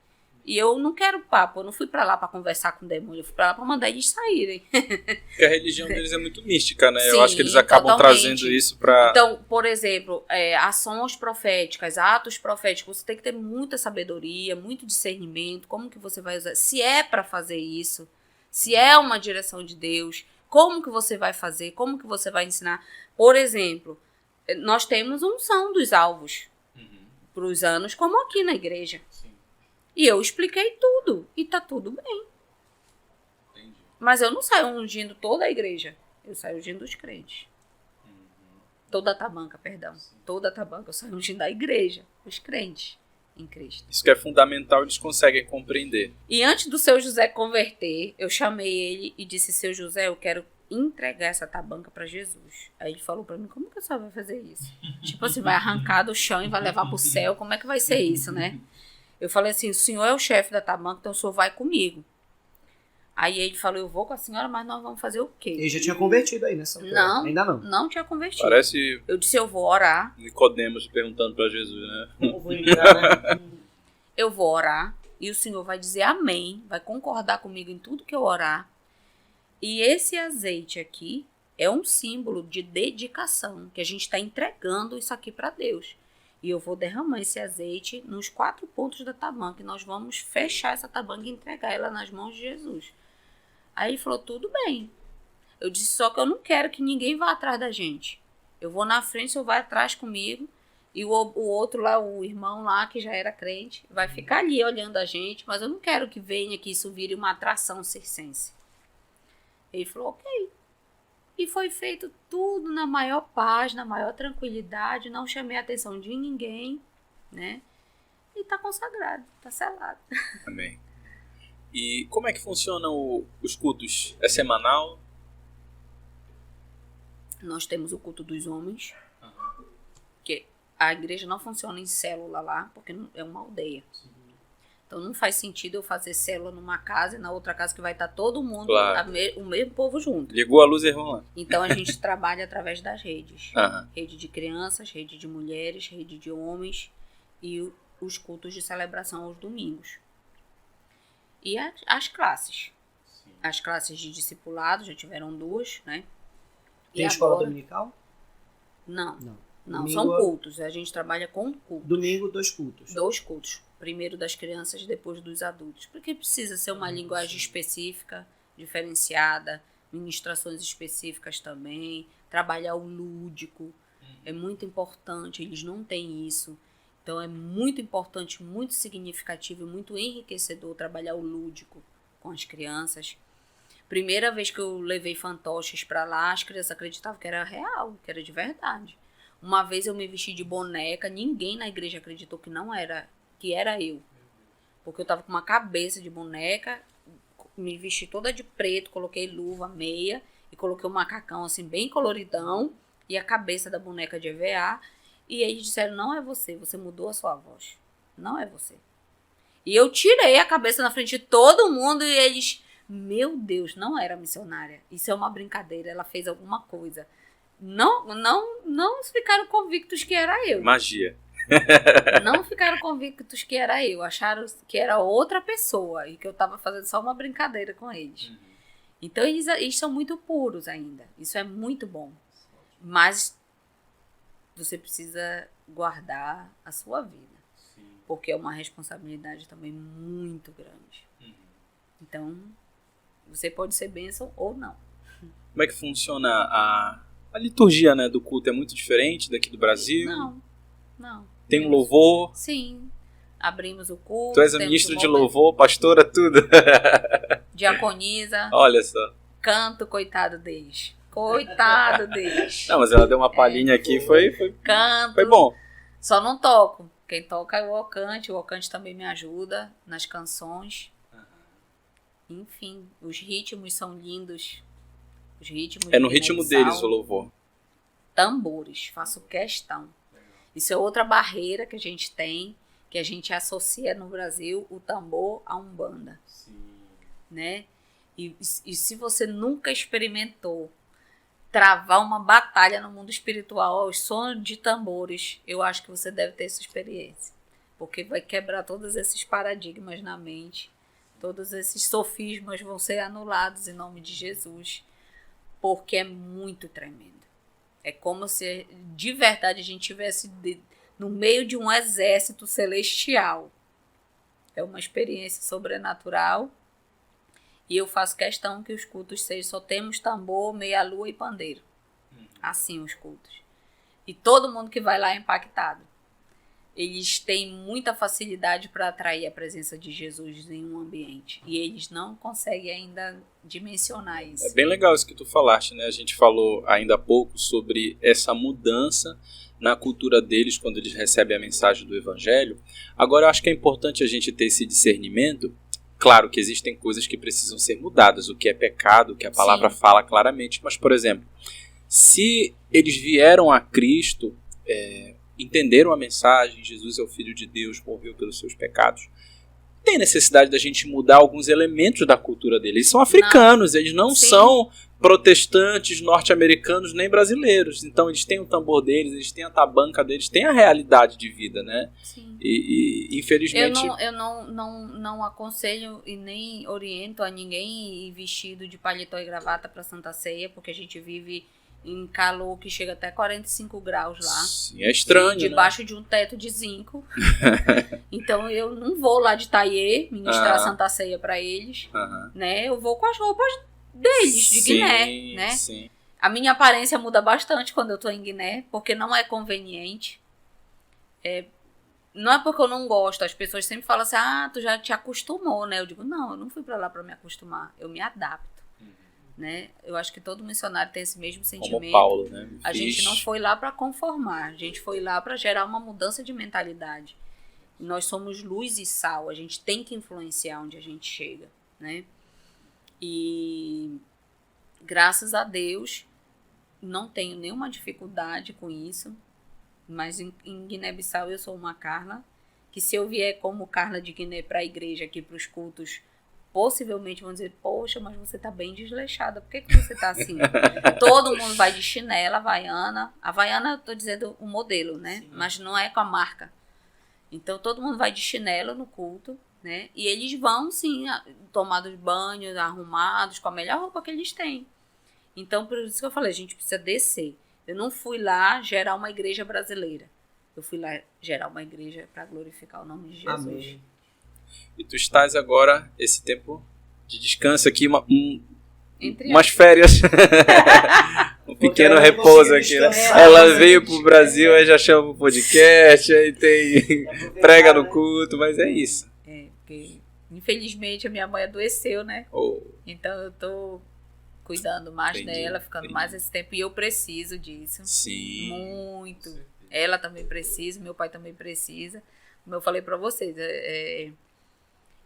Speaker 3: E eu não quero papo, eu não fui para lá para conversar com o demônio, eu fui para lá para mandar eles saírem.
Speaker 2: Porque a religião deles é muito mística, né?
Speaker 3: Sim,
Speaker 2: eu acho que eles acabam trazendo isso para...
Speaker 3: Então, por exemplo, ações proféticas, atos proféticos, você tem que ter muita sabedoria, muito discernimento, como que você vai usar, se é para fazer isso, se é uma direção de Deus, como que você vai fazer, como que você vai ensinar. Por exemplo, nós temos unção dos alvos para os anos, como aqui na igreja.
Speaker 2: Sim.
Speaker 3: E eu expliquei tudo. E tá tudo bem.
Speaker 2: Entendi.
Speaker 3: Mas eu não saio ungindo toda a igreja. Eu saio ungindo os crentes. Toda a tabanca, perdão. Sim. Toda a tabanca. Eu saio ungindo a igreja. Os crentes em Cristo.
Speaker 2: Isso que é fundamental, eles conseguem compreender.
Speaker 3: E antes do seu José converter, eu chamei ele e disse, seu José, eu quero entregar essa tabanca para Jesus. Aí ele falou para mim, como que a senhora vai fazer isso? Tipo assim, vai arrancar do chão e vai levar pro céu. Como é que vai ser isso, né? Eu falei assim, o senhor é o chefe da tabanca, então o senhor vai comigo. Aí ele falou, eu vou com a senhora, mas nós vamos fazer o quê?
Speaker 1: Ele já tinha convertido aí nessa altura?
Speaker 3: Não,
Speaker 1: ainda não.
Speaker 3: Não tinha convertido.
Speaker 2: Parece
Speaker 3: Eu disse, eu vou orar.
Speaker 2: Nicodemos perguntando para Jesus, né?
Speaker 1: Eu vou entrar, né?
Speaker 3: Eu vou orar e o senhor vai dizer amém, vai concordar comigo em tudo que eu orar. E esse azeite aqui é um símbolo de dedicação, que a gente está entregando isso aqui para Deus. E eu vou derramar esse azeite nos 4 pontos da tabanca e nós vamos fechar essa tabanca e entregar ela nas mãos de Jesus. Aí ele falou, tudo bem. Eu disse, só que eu não quero que ninguém vá atrás da gente. Eu vou na frente, o senhor vai atrás comigo. E o outro lá, o irmão lá, que já era crente, vai ficar ali olhando a gente. Mas eu não quero que venha que isso vire uma atração circense. Ele falou, ok. E foi feito tudo na maior paz, na maior tranquilidade. Não chamei a atenção de ninguém, né? E tá consagrado, tá selado.
Speaker 2: Amém. E como é que funcionam os cultos? É semanal?
Speaker 3: Nós temos o culto dos homens, que a igreja não funciona em célula lá, porque é uma aldeia. Então não faz sentido eu fazer célula numa casa e na outra casa que vai estar todo mundo,
Speaker 2: claro,
Speaker 3: o mesmo povo junto.
Speaker 2: Ligou a luz e vão lá.
Speaker 3: Então a gente trabalha através das redes.
Speaker 2: Uhum.
Speaker 3: Rede de crianças, rede de mulheres, rede de homens e os cultos de celebração aos domingos. E as classes. Sim. As classes de discipulado, já tiveram 2, né?
Speaker 1: Tem escola dominical?
Speaker 3: Não.
Speaker 1: Domingo,
Speaker 3: são cultos. A gente trabalha com cultos.
Speaker 1: Domingo, 2 cultos.
Speaker 3: 2 cultos. Primeiro das crianças, depois dos adultos. Porque precisa ser uma linguagem específica, diferenciada, ministrações específicas também, trabalhar o lúdico. É muito importante, eles não têm isso. Então é muito importante, muito significativo e muito enriquecedor trabalhar o lúdico com as crianças. Primeira vez que eu levei fantoches para lá, as crianças acreditavam que era real, que era de verdade. Uma vez eu me vesti de boneca, ninguém na igreja acreditou que não era, que era eu. Porque eu tava com uma cabeça de boneca, me vesti toda de preto, coloquei luva, meia e coloquei um macacão assim bem coloridão e a cabeça da boneca de EVA. E eles disseram, não é você, você mudou a sua voz. Não é você. E eu tirei a cabeça na frente de todo mundo e eles, meu Deus, não era missionária. Isso é uma brincadeira, ela fez alguma coisa. Não ficaram convictos que era eu.
Speaker 2: Magia.
Speaker 3: Não ficaram convictos que era eu. Acharam que era outra pessoa e que eu estava fazendo só uma brincadeira com eles. Então eles são muito puros ainda. Isso é muito bom. Mas você precisa guardar a sua vida. Sim. Porque é uma responsabilidade também muito grande. Então, você pode ser bênção ou não.
Speaker 2: Como é que funciona a liturgia, né, do culto? É muito diferente daqui do Brasil?
Speaker 3: Não.
Speaker 2: Tem um louvor?
Speaker 3: Sim. Abrimos o culto.
Speaker 2: Tu és a ministra de louvor, pastora, tudo.
Speaker 3: Diaconisa.
Speaker 2: Olha só.
Speaker 3: Canto, coitado deles. Coitado deles.
Speaker 2: Não, mas ela deu uma palhinha aqui, foi
Speaker 3: canto.
Speaker 2: Foi bom.
Speaker 3: Só não toco. Quem toca é o Ocante também me ajuda nas canções. Enfim, os ritmos são lindos. Os ritmos.
Speaker 2: É no ritmo deles o louvor.
Speaker 3: Tambores, faço questão. Isso é outra barreira que a gente tem, que a gente associa no Brasil o tambor à umbanda. Sim. Né? E se você nunca experimentou travar uma batalha no mundo espiritual aos sons de tambores, eu acho que você deve ter essa experiência. Porque vai quebrar todos esses paradigmas na mente. Todos esses sofismas vão ser anulados em nome de Jesus. Porque é muito tremendo. É como se de verdade a gente estivesse no meio de um exército celestial. É uma experiência sobrenatural. E eu faço questão que os cultos sejam, só temos tambor, meia-lua e pandeiro. Assim os cultos. E todo mundo que vai lá é impactado. Eles têm muita facilidade para atrair a presença de Jesus em um ambiente. E eles não conseguem ainda dimensionar isso.
Speaker 2: É bem legal isso que tu falaste, né? A gente falou ainda há pouco sobre essa mudança na cultura deles quando eles recebem a mensagem do Evangelho. Agora, eu acho que é importante a gente ter esse discernimento. Claro que existem coisas que precisam ser mudadas, o que é pecado, o que a palavra fala claramente. Mas, por exemplo, se eles vieram a Cristo entenderam a mensagem, Jesus é o Filho de Deus, morreu pelos seus pecados, tem necessidade da gente mudar alguns elementos da cultura deles. Eles são africanos, eles não são protestantes, norte-americanos, nem brasileiros. Então eles têm o tambor deles, eles têm a tabanca deles, têm a realidade de vida, né?
Speaker 3: Sim.
Speaker 2: E infelizmente...
Speaker 3: Eu não aconselho e nem oriento a ninguém ir vestido de paletó e gravata para Santa Ceia, porque a gente vive em calor que chega até 45 graus lá.
Speaker 2: Sim, é estranho,
Speaker 3: debaixo de um teto de zinco. Então eu não vou lá de taillé ministrar Santa Ceia para eles, né? Eu vou com as roupas deles, de Guiné, né?
Speaker 2: Sim.
Speaker 3: A minha aparência muda bastante quando eu tô em Guiné, porque não é conveniente. Não é porque eu não gosto. As pessoas sempre falam assim, tu já te acostumou, né? Eu digo, não, eu não fui para lá para me acostumar. Eu me adapto. Né? Eu acho que todo missionário tem esse mesmo sentimento.
Speaker 2: Como Paulo, né?
Speaker 3: A gente não foi lá para conformar, a gente foi lá para gerar uma mudança de mentalidade. Nós somos luz e sal, a gente tem que influenciar onde a gente chega, né? E graças a Deus não tenho nenhuma dificuldade com isso, mas em Guiné-Bissau eu sou uma Carla, que se eu vier como Carla de Guiné para a igreja aqui para os cultos, possivelmente vão dizer, poxa, mas você tá bem desleixada, por que você tá assim? Todo mundo vai de chinela, Havaiana. Havaiana, eu tô dizendo o modelo, né? Sim. Mas não é com a marca. Então, todo mundo vai de chinelo no culto, né? E eles vão, sim, tomados banhos, arrumados, com a melhor roupa que eles têm. Então, por isso que eu falei, a gente precisa descer. Eu não fui lá gerar uma igreja brasileira. Eu fui lá gerar uma igreja para glorificar o nome de Jesus.
Speaker 1: Amém.
Speaker 2: E tu estás agora, esse tempo de descanso aqui, umas férias, um pequeno repouso aqui, né? Ela veio pro Brasil, aí já chama o podcast, aí tem prega no culto, mas é isso.
Speaker 3: Porque infelizmente a minha mãe adoeceu, né? Então eu tô cuidando mais dela, ficando mais esse tempo, e eu preciso disso.
Speaker 2: Sim.
Speaker 3: Muito. Ela também precisa, meu pai também precisa. Como eu falei pra vocês,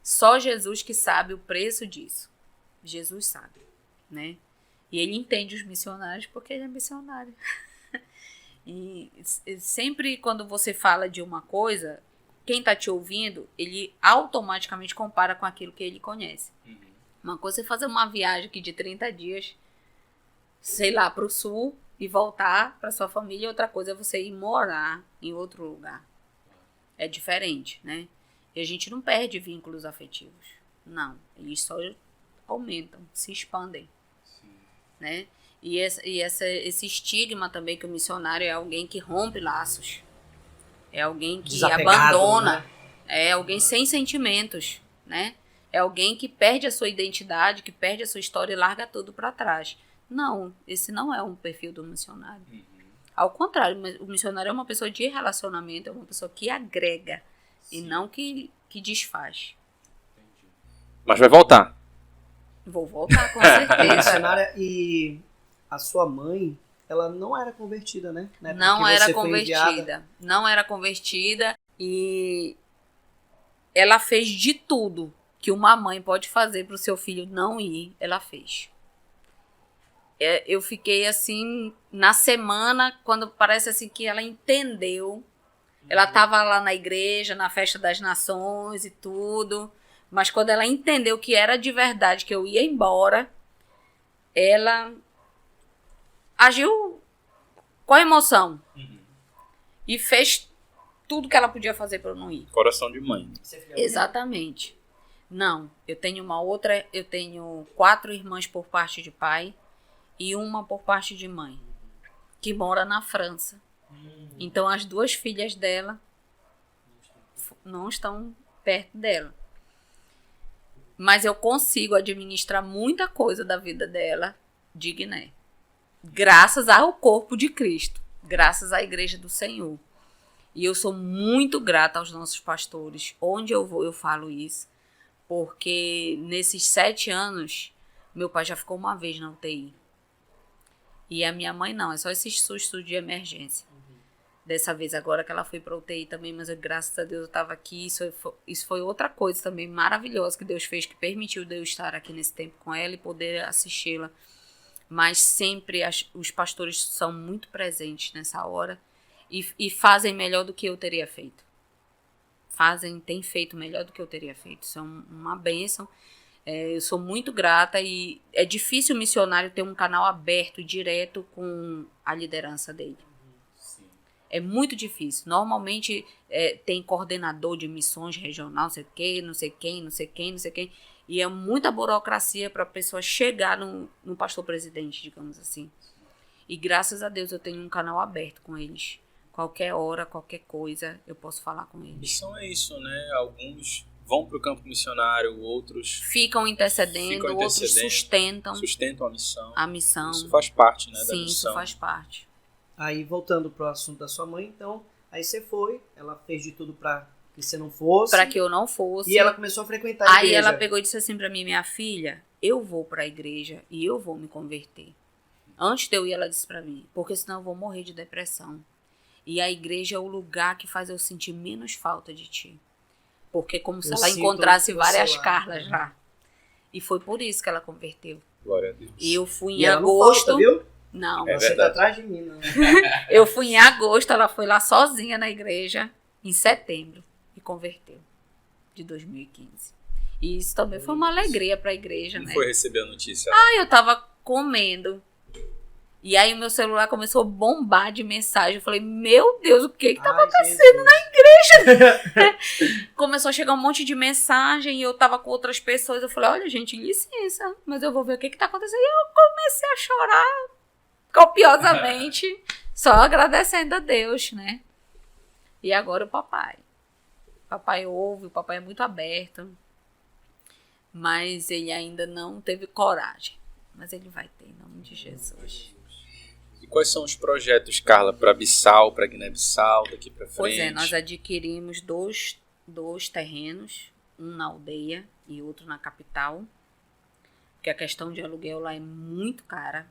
Speaker 3: só Jesus que sabe o preço disso. Jesus sabe, né? E ele entende os missionários porque ele é missionário. E sempre quando você fala de uma coisa, quem está te ouvindo, ele automaticamente compara com aquilo que ele conhece. Uma coisa é fazer uma viagem aqui de 30 dias, sei lá, para o sul e voltar para sua família. Outra coisa é você ir morar em outro lugar. É diferente, né? E a gente não perde vínculos afetivos. Não. Eles só aumentam, se expandem. Sim. Né? E esse estigma também que o missionário é alguém que rompe laços. É alguém que abandona. Né? É alguém sem sentimentos. Né? É alguém que perde a sua identidade, que perde a sua história e larga tudo para trás. Não, esse não é um perfil do missionário. Ao contrário, o missionário é uma pessoa de relacionamento, é uma pessoa que agrega. Sim. E não que desfaz.
Speaker 2: Entendi. Mas vai voltar.
Speaker 3: Vou voltar, com certeza.
Speaker 1: Missionária, e a sua mãe, ela não era convertida, né?
Speaker 3: Não era convertida. Não era convertida. E ela fez de tudo que uma mãe pode fazer para o seu filho não ir. Ela fez. Eu fiquei assim, na semana, quando parece assim que ela entendeu. Ela estava lá na igreja, na festa das nações e tudo. Mas quando ela entendeu que era de verdade, que eu ia embora, ela agiu com emoção. E fez tudo que ela podia fazer para eu não ir.
Speaker 2: Coração de mãe.
Speaker 3: Exatamente. Não, eu tenho 4 irmãs por parte de pai e uma por parte de mãe, que mora na França. Então as 2 filhas dela não estão perto dela. Mas eu consigo administrar muita coisa da vida dela de Guiné. Graças ao corpo de Cristo. Graças à Igreja do Senhor. E eu sou muito grata aos nossos pastores. Onde eu vou, eu falo isso. Porque nesses 7 anos, meu pai já ficou uma vez na UTI. E a minha mãe não, é só esses sustos de emergência. Dessa vez agora que ela foi para UTI também, mas graças a Deus eu estava aqui. Isso foi outra coisa também maravilhosa que Deus fez, que permitiu eu estar aqui nesse tempo com ela e poder assisti-la. Mas sempre os pastores são muito presentes nessa hora. e fazem melhor do que eu teria feito. Têm feito melhor do que eu teria feito. Isso é uma bênção. Eu sou muito grata e é difícil o missionário ter um canal aberto, direto com a liderança dele. Sim. É muito difícil. Normalmente tem coordenador de missões regional, não sei quem. E é muita burocracia para a pessoa chegar no pastor presidente, digamos assim. E graças a Deus eu tenho um canal aberto com eles. Qualquer hora, qualquer coisa, eu posso falar com eles.
Speaker 2: Missão é isso, né? Alguns vão para o campo missionário, outros
Speaker 3: ficam intercedendo, outros sustentam
Speaker 2: a missão.
Speaker 3: missão.
Speaker 2: Isso faz parte, né,
Speaker 3: Sim,
Speaker 2: da missão.
Speaker 3: Isso faz parte.
Speaker 1: Aí, voltando pro assunto da sua mãe, então, aí você foi, ela fez de tudo para que você não fosse.
Speaker 3: Para que eu não fosse.
Speaker 1: E ela começou a frequentar a igreja.
Speaker 3: Aí ela pegou e disse assim para mim, minha filha, eu vou para a igreja e eu vou me converter. Antes de eu ir, ela disse para mim, porque senão eu vou morrer de depressão. E a igreja é o lugar que faz eu sentir menos falta de ti. Porque como se ela encontrasse várias Carlas lá. E foi por isso que ela converteu.
Speaker 2: Glória a Deus.
Speaker 3: E eu fui em agosto.
Speaker 1: Não, falta, viu?
Speaker 3: Não.
Speaker 1: Você tá atrás de mim, não.
Speaker 3: Eu fui em agosto, ela foi lá sozinha na igreja em setembro e converteu. De 2015. E isso também foi uma alegria para a igreja,
Speaker 2: Como
Speaker 3: né?
Speaker 2: foi receber a notícia?
Speaker 3: Eu tava comendo. E aí o meu celular começou a bombar de mensagem. Eu falei, meu Deus, o que tá acontecendo na igreja? Começou a chegar um monte de mensagem e eu tava com outras pessoas. Eu falei, olha, gente, licença, mas eu vou ver o que tá acontecendo. E eu comecei a chorar copiosamente, só agradecendo a Deus, né? E agora o papai. O papai ouve, o papai é muito aberto. Mas ele ainda não teve coragem. Mas ele vai ter, em nome de Jesus.
Speaker 2: E quais são os projetos, Carla, para Bissau, para Guiné-Bissau, daqui para frente?
Speaker 3: Pois é, nós adquirimos dois terrenos, um na aldeia e outro na capital, porque a questão de aluguel lá é muito cara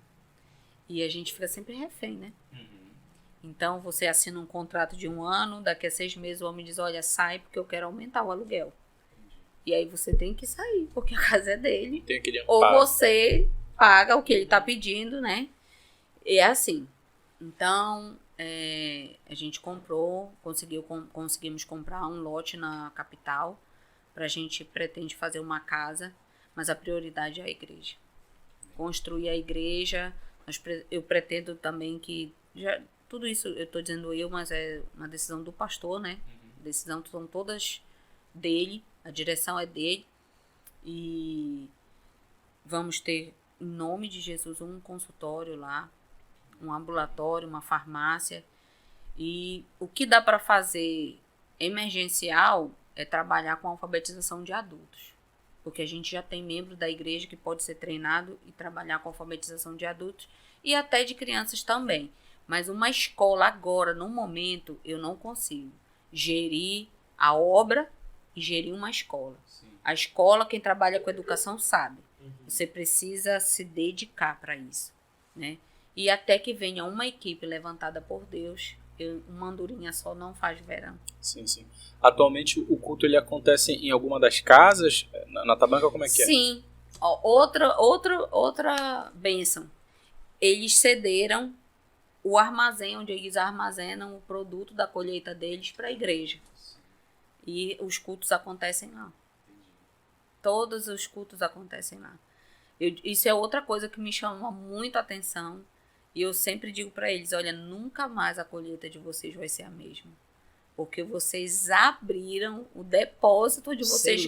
Speaker 3: e a gente fica sempre refém, né? Então você assina um contrato de 1 ano, daqui a 6 meses o homem diz, olha, sai porque eu quero aumentar o aluguel. E aí você tem que sair, porque a casa é dele.
Speaker 2: Tem aquele amparo.
Speaker 3: Ou você paga o que ele está pedindo, né? E é assim. Então, a gente conseguimos comprar um lote na capital. A gente pretende fazer uma casa, mas a prioridade é a igreja. Construir a igreja. Eu pretendo também que... tudo isso eu estou dizendo mas é uma decisão do pastor, né? Decisão são todas dele. A direção é dele. E vamos ter, em nome de Jesus, um consultório lá, um ambulatório, uma farmácia. E o que dá para fazer emergencial é trabalhar com a alfabetização de adultos. Porque a gente já tem membro da igreja que pode ser treinado e trabalhar com a alfabetização de adultos e até de crianças também. Mas uma escola agora, no momento, eu não consigo gerir a obra e gerir uma escola. Sim. A escola, quem trabalha com educação sabe. Você precisa se dedicar para isso, né? E até que venha uma equipe levantada por Deus, uma andorinha só não faz verão.
Speaker 2: Sim, sim. Atualmente o culto ele acontece em alguma das casas? Na Tabanca, como é que é?
Speaker 3: Sim. Outra bênção. Eles cederam o armazém, onde eles armazenam o produto da colheita deles para a igreja. E os cultos acontecem lá. Todos os cultos acontecem lá. Isso é outra coisa que me chama muito a atenção. E eu sempre digo para eles, olha, nunca mais a colheita de vocês vai ser a mesma. Porque vocês abriram o depósito de vocês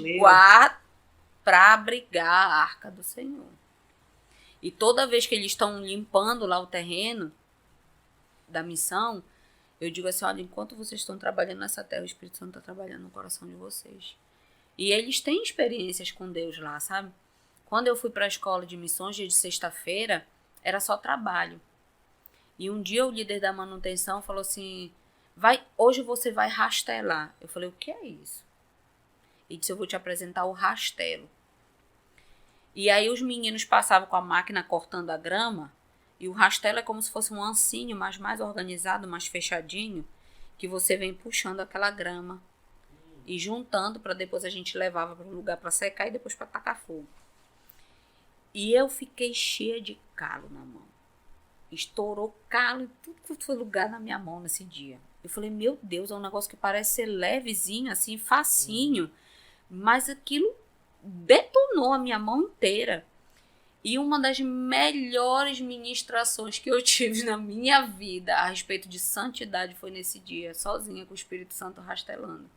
Speaker 3: para abrigar a arca do Senhor. E toda vez que eles estão limpando lá o terreno da missão, eu digo assim, olha, enquanto vocês estão trabalhando nessa terra, o Espírito Santo está trabalhando no coração de vocês. E eles têm experiências com Deus lá, sabe? Quando eu fui para a escola de missões, dia de sexta-feira, era só trabalho. E um dia o líder da manutenção falou assim, hoje você vai rastelar. Eu falei, o que é isso? Ele disse, eu vou te apresentar o rastelo. E aí os meninos passavam com a máquina cortando a grama, e o rastelo é como se fosse um ancinho, mas mais organizado, mais fechadinho, que você vem puxando aquela grama e juntando para depois a gente levava para um lugar para secar e depois para tacar fogo. E eu fiquei cheia de calo na mão. Estourou calo, tudo que foi lugar na minha mão nesse dia. Eu falei, meu Deus, é um negócio que parece ser levezinho, assim, facinho. Mas aquilo detonou a minha mão inteira. E uma das melhores ministrações que eu tive na minha vida a respeito de santidade foi nesse dia, sozinha, com o Espírito Santo rastelando.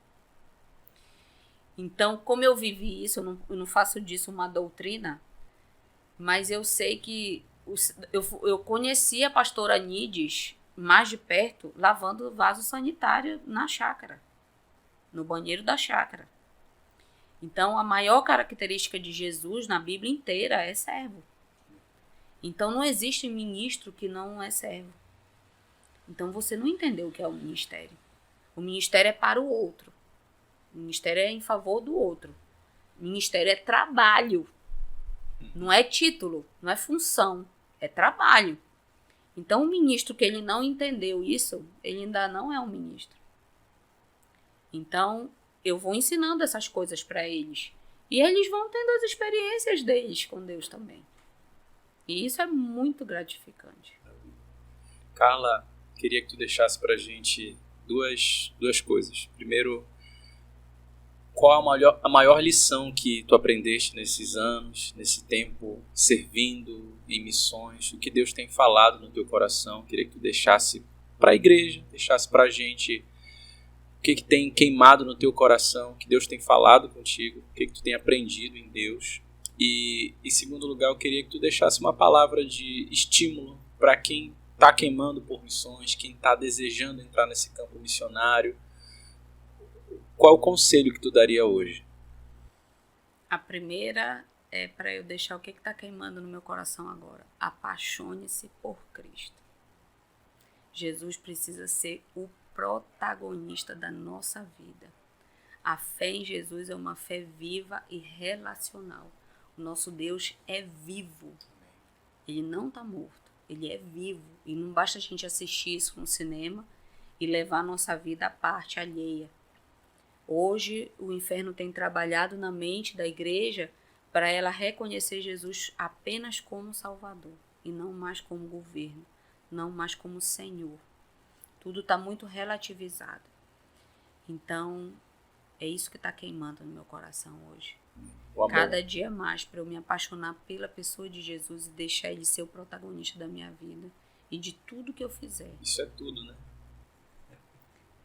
Speaker 3: Então, como eu vivi isso, eu não faço disso uma doutrina, mas eu sei que eu conheci a pastora Nides mais de perto, lavando vaso sanitário na chácara, no banheiro da chácara. Então, a maior característica de Jesus na Bíblia inteira é servo. Então, não existe ministro que não é servo. Então, você não entendeu o que é o ministério. O ministério é para o outro. O ministério é em favor do outro. O ministério é trabalho. Não é título, não é função, é trabalho. Então, o ministro que ele não entendeu isso, ele ainda não é um ministro. Então, eu vou ensinando essas coisas para eles. E eles vão tendo as experiências deles com Deus também. E isso é muito gratificante.
Speaker 2: Carla, queria que tu deixasse pra gente duas coisas. Primeiro, qual a maior lição que tu aprendeste nesses anos, nesse tempo servindo em missões? O que Deus tem falado no teu coração? Queria que tu deixasse para a igreja, deixasse para a gente o que tem queimado no teu coração, que Deus tem falado contigo, o que tu tem aprendido em Deus. E, em segundo lugar, eu queria que tu deixasse uma palavra de estímulo para quem está queimando por missões, quem está desejando entrar nesse campo missionário. Qual o conselho que tu daria hoje?
Speaker 3: A primeira é para eu deixar o que está queimando no meu coração agora. Apaixone-se por Cristo. Jesus precisa ser o protagonista da nossa vida. A fé em Jesus é uma fé viva e relacional. O nosso Deus é vivo. Ele não está morto. Ele é vivo. E não basta a gente assistir isso no cinema e levar a nossa vida à parte alheia. Hoje, o inferno tem trabalhado na mente da igreja para ela reconhecer Jesus apenas como Salvador e não mais como governo, não mais como Senhor. Tudo está muito relativizado. Então, é isso que está queimando no meu coração hoje. Cada dia mais para eu me apaixonar pela pessoa de Jesus e deixar ele ser o protagonista da minha vida e de tudo que eu fizer.
Speaker 2: Isso é tudo, né?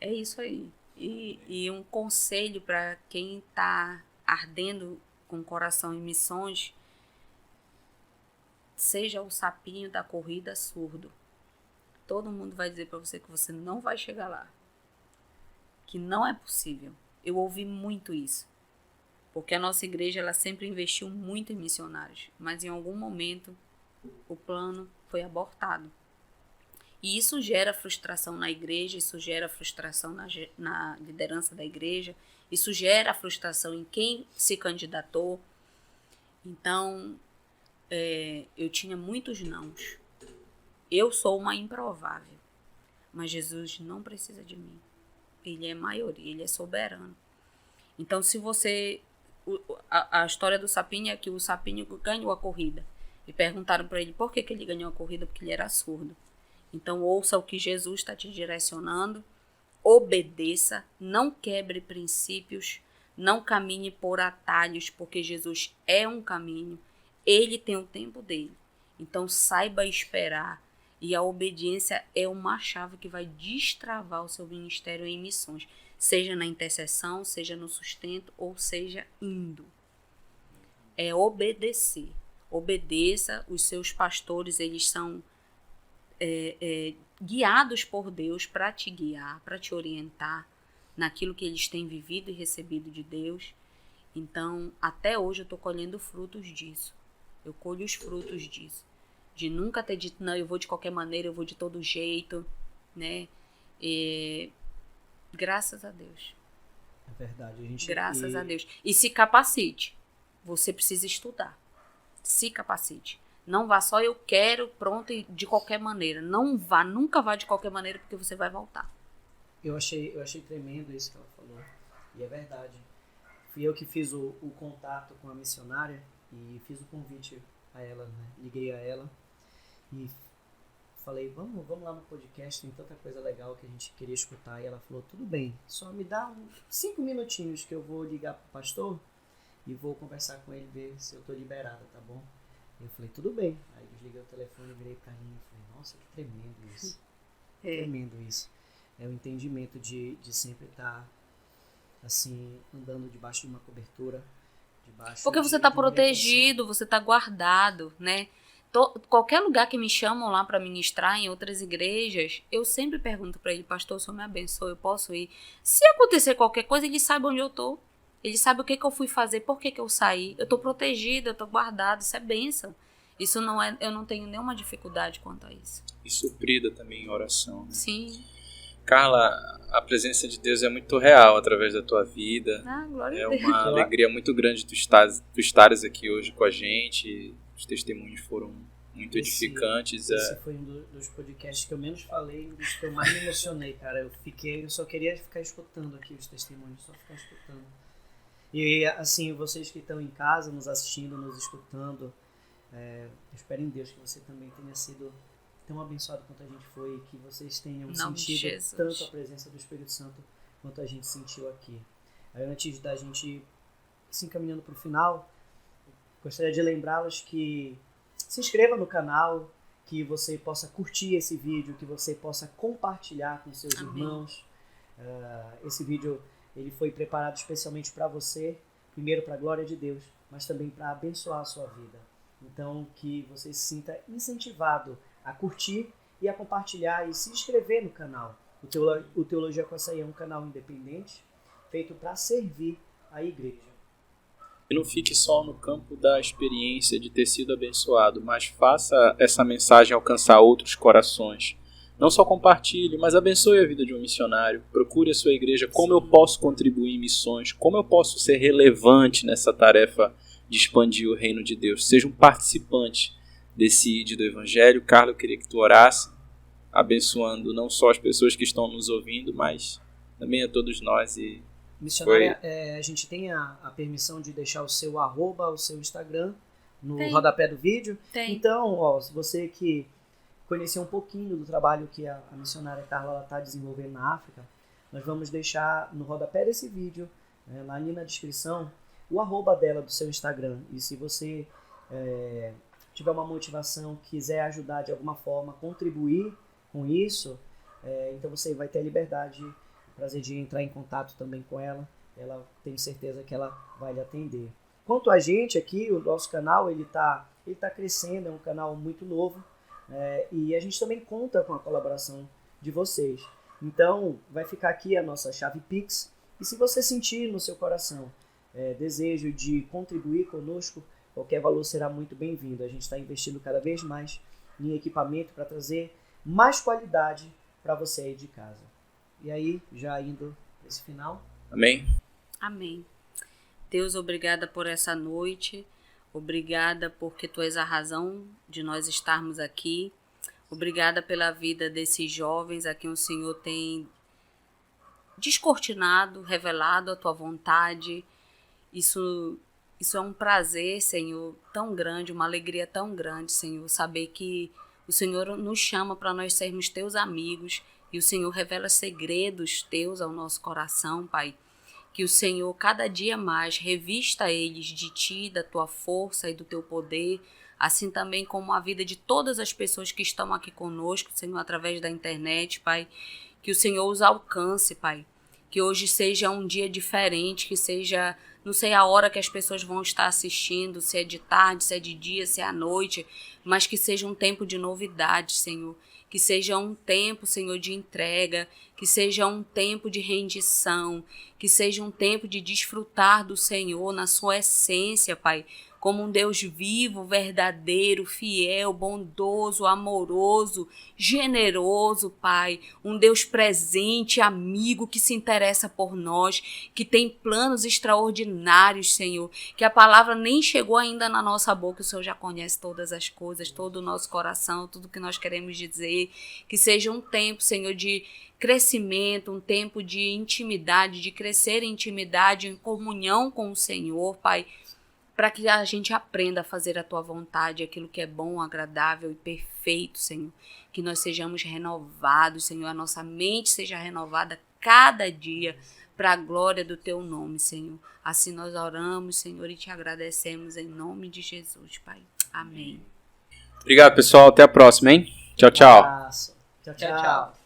Speaker 3: É isso aí. E um conselho para quem está ardendo com o coração em missões: seja o sapinho da corrida surdo. Todo mundo vai dizer para você que você não vai chegar lá, que não é possível. Eu ouvi muito isso, porque a nossa igreja ela sempre investiu muito em missionários, mas em algum momento o plano foi abortado. E isso gera frustração na igreja, isso gera frustração na liderança da igreja, isso gera frustração em quem se candidatou. Então, eu tinha muitos nãos. Eu sou uma improvável, mas Jesus não precisa de mim. Ele é maioria, ele é soberano. Então, se você... A história do sapinho é que o sapinho ganhou a corrida. E perguntaram para ele por que ele ganhou a corrida, porque ele era surdo. Então, ouça o que Jesus está te direcionando, obedeça, não quebre princípios, não caminhe por atalhos, porque Jesus é um caminho, ele tem o tempo dele. Então, saiba esperar, e a obediência é uma chave que vai destravar o seu ministério em missões, seja na intercessão, seja no sustento, ou seja indo. É obedecer. Obedeça, os seus pastores, eles são guiados por Deus para te guiar, para te orientar naquilo que eles têm vivido e recebido de Deus. Então, até hoje eu estou colhendo frutos disso. Eu colho os frutos disso. De nunca ter dito, não, eu vou de qualquer maneira, eu vou de todo jeito, né? Graças a Deus.
Speaker 1: É verdade.
Speaker 3: Graças a Deus. E se capacite. Você precisa estudar. Se capacite. Não vá só eu quero, pronto, e de qualquer maneira. Não vá, nunca vá de qualquer maneira, porque você vai voltar.
Speaker 1: Eu achei tremendo isso que ela falou. E é verdade. Fui eu que fiz o contato com a missionária e fiz o convite a ela, né? Liguei a ela e falei, vamos lá no podcast, tem tanta coisa legal que a gente queria escutar. E ela falou, tudo bem, só me dá 5 minutinhos que eu vou ligar pro pastor e vou conversar com ele, ver se eu tô liberada, tá bom? Eu falei, tudo bem. Aí desliguei o telefone, virei pra mim e falei, nossa, que tremendo isso. Tremendo isso. É o entendimento de sempre estar, assim, andando debaixo de uma cobertura.
Speaker 3: Porque você está protegido, você está guardado, né? Qualquer lugar que me chamam lá para ministrar em outras igrejas, eu sempre pergunto para ele, pastor, o senhor me abençoe, eu posso ir? Se acontecer qualquer coisa, ele sabe onde eu tô. Ele sabe o que eu fui fazer, por que eu saí. Eu tô protegida, eu tô guardado, isso é bênção. Isso não é, eu não tenho nenhuma dificuldade quanto a isso.
Speaker 2: E suprida também em oração, né?
Speaker 3: Sim.
Speaker 2: Carla, a presença de Deus é muito real através da tua vida.
Speaker 3: Glória
Speaker 2: a
Speaker 3: Deus.
Speaker 2: É uma alegria muito grande tu estares aqui hoje com a gente. Os testemunhos foram muito edificantes.
Speaker 1: Esse foi um dos podcasts que eu menos falei, um dos que eu mais me emocionei, cara. Eu só queria ficar escutando aqui os testemunhos, só ficar escutando. E assim, vocês que estão em casa, nos assistindo, nos escutando, eu espero em Deus que você também tenha sido tão abençoado quanto a gente foi, que vocês tenham sentido tanto a presença do Espírito Santo quanto a gente sentiu aqui. Aí, antes da gente se encaminhando para o final, gostaria de lembrá-los que se inscreva no canal, que você possa curtir esse vídeo, que você possa compartilhar com seus irmãos. Esse vídeo ele foi preparado especialmente para você, primeiro para a glória de Deus, mas também para abençoar a sua vida. Então, que você se sinta incentivado a curtir e a compartilhar e se inscrever no canal. O Teologia com Açaí é um canal independente, feito para servir a igreja.
Speaker 2: E não fique só no campo da experiência de ter sido abençoado, mas faça essa mensagem alcançar outros corações. Não só compartilhe, mas abençoe a vida de um missionário. Procure a sua igreja, como eu posso contribuir em missões, como eu posso ser relevante nessa tarefa de expandir o reino de Deus. Seja um participante desse ID do Evangelho. Carla, eu queria que tu orasse, abençoando não só as pessoas que estão nos ouvindo, mas também a todos nós. E
Speaker 1: missionária, a gente tem a permissão de deixar o seu arroba, o seu Instagram no rodapé do vídeo.
Speaker 3: Tem.
Speaker 1: Então, se você que conhecer um pouquinho do trabalho que a missionária Carla está desenvolvendo na África, nós vamos deixar no rodapé desse vídeo, lá ali na descrição, o arroba dela do seu Instagram. E se você tiver uma motivação, quiser ajudar de alguma forma, contribuir com isso, então você vai ter a liberdade, o prazer de entrar em contato também com ela. Ela, tenho certeza que ela vai lhe atender. Quanto a gente aqui, o nosso canal, ele tá crescendo, é um canal muito novo, e a gente também conta com a colaboração de vocês. Então, vai ficar aqui a nossa chave Pix, e se você sentir no seu coração desejo de contribuir conosco, qualquer valor será muito bem-vindo. A gente está investindo cada vez mais em equipamento para trazer mais qualidade para você aí de casa. E aí, já indo nesse final.
Speaker 2: Amém?
Speaker 3: Amém. Deus, obrigada por essa noite. Obrigada porque Tu és a razão de nós estarmos aqui. Obrigada pela vida desses jovens a quem o Senhor tem descortinado, revelado a Tua vontade. Isso é um prazer, Senhor, tão grande, uma alegria tão grande, Senhor, saber que o Senhor nos chama para nós sermos Teus amigos e o Senhor revela segredos Teus ao nosso coração, Pai. Que o Senhor cada dia mais revista eles de Ti, da Tua força e do Teu poder, assim também como a vida de todas as pessoas que estão aqui conosco, Senhor, através da internet, Pai. Que o Senhor os alcance, Pai. Que hoje seja um dia diferente, que seja, não sei a hora que as pessoas vão estar assistindo, se é de tarde, se é de dia, se é à noite, mas que seja um tempo de novidade, Senhor. Que seja um tempo, Senhor, de entrega, que seja um tempo de rendição, que seja um tempo de desfrutar do Senhor na sua essência, Pai, como um Deus vivo, verdadeiro, fiel, bondoso, amoroso, generoso, Pai, um Deus presente, amigo, que se interessa por nós, que tem planos extraordinários, Senhor, que a palavra nem chegou ainda na nossa boca, o Senhor já conhece todas as coisas, todo o nosso coração, tudo que nós queremos dizer, que seja um tempo, Senhor, de crescimento, um tempo de intimidade, de crescer em intimidade, em comunhão com o Senhor, Pai. para que a gente aprenda a fazer a tua vontade, aquilo que é bom, agradável e perfeito, Senhor. Que nós sejamos renovados, Senhor, a nossa mente seja renovada cada dia para a glória do teu nome, Senhor. Assim nós oramos, Senhor, e te agradecemos em nome de Jesus, Pai. Amém.
Speaker 2: Obrigado, pessoal. Até a próxima, hein? Tchau, tchau.
Speaker 1: Um abraço. Tchau, tchau.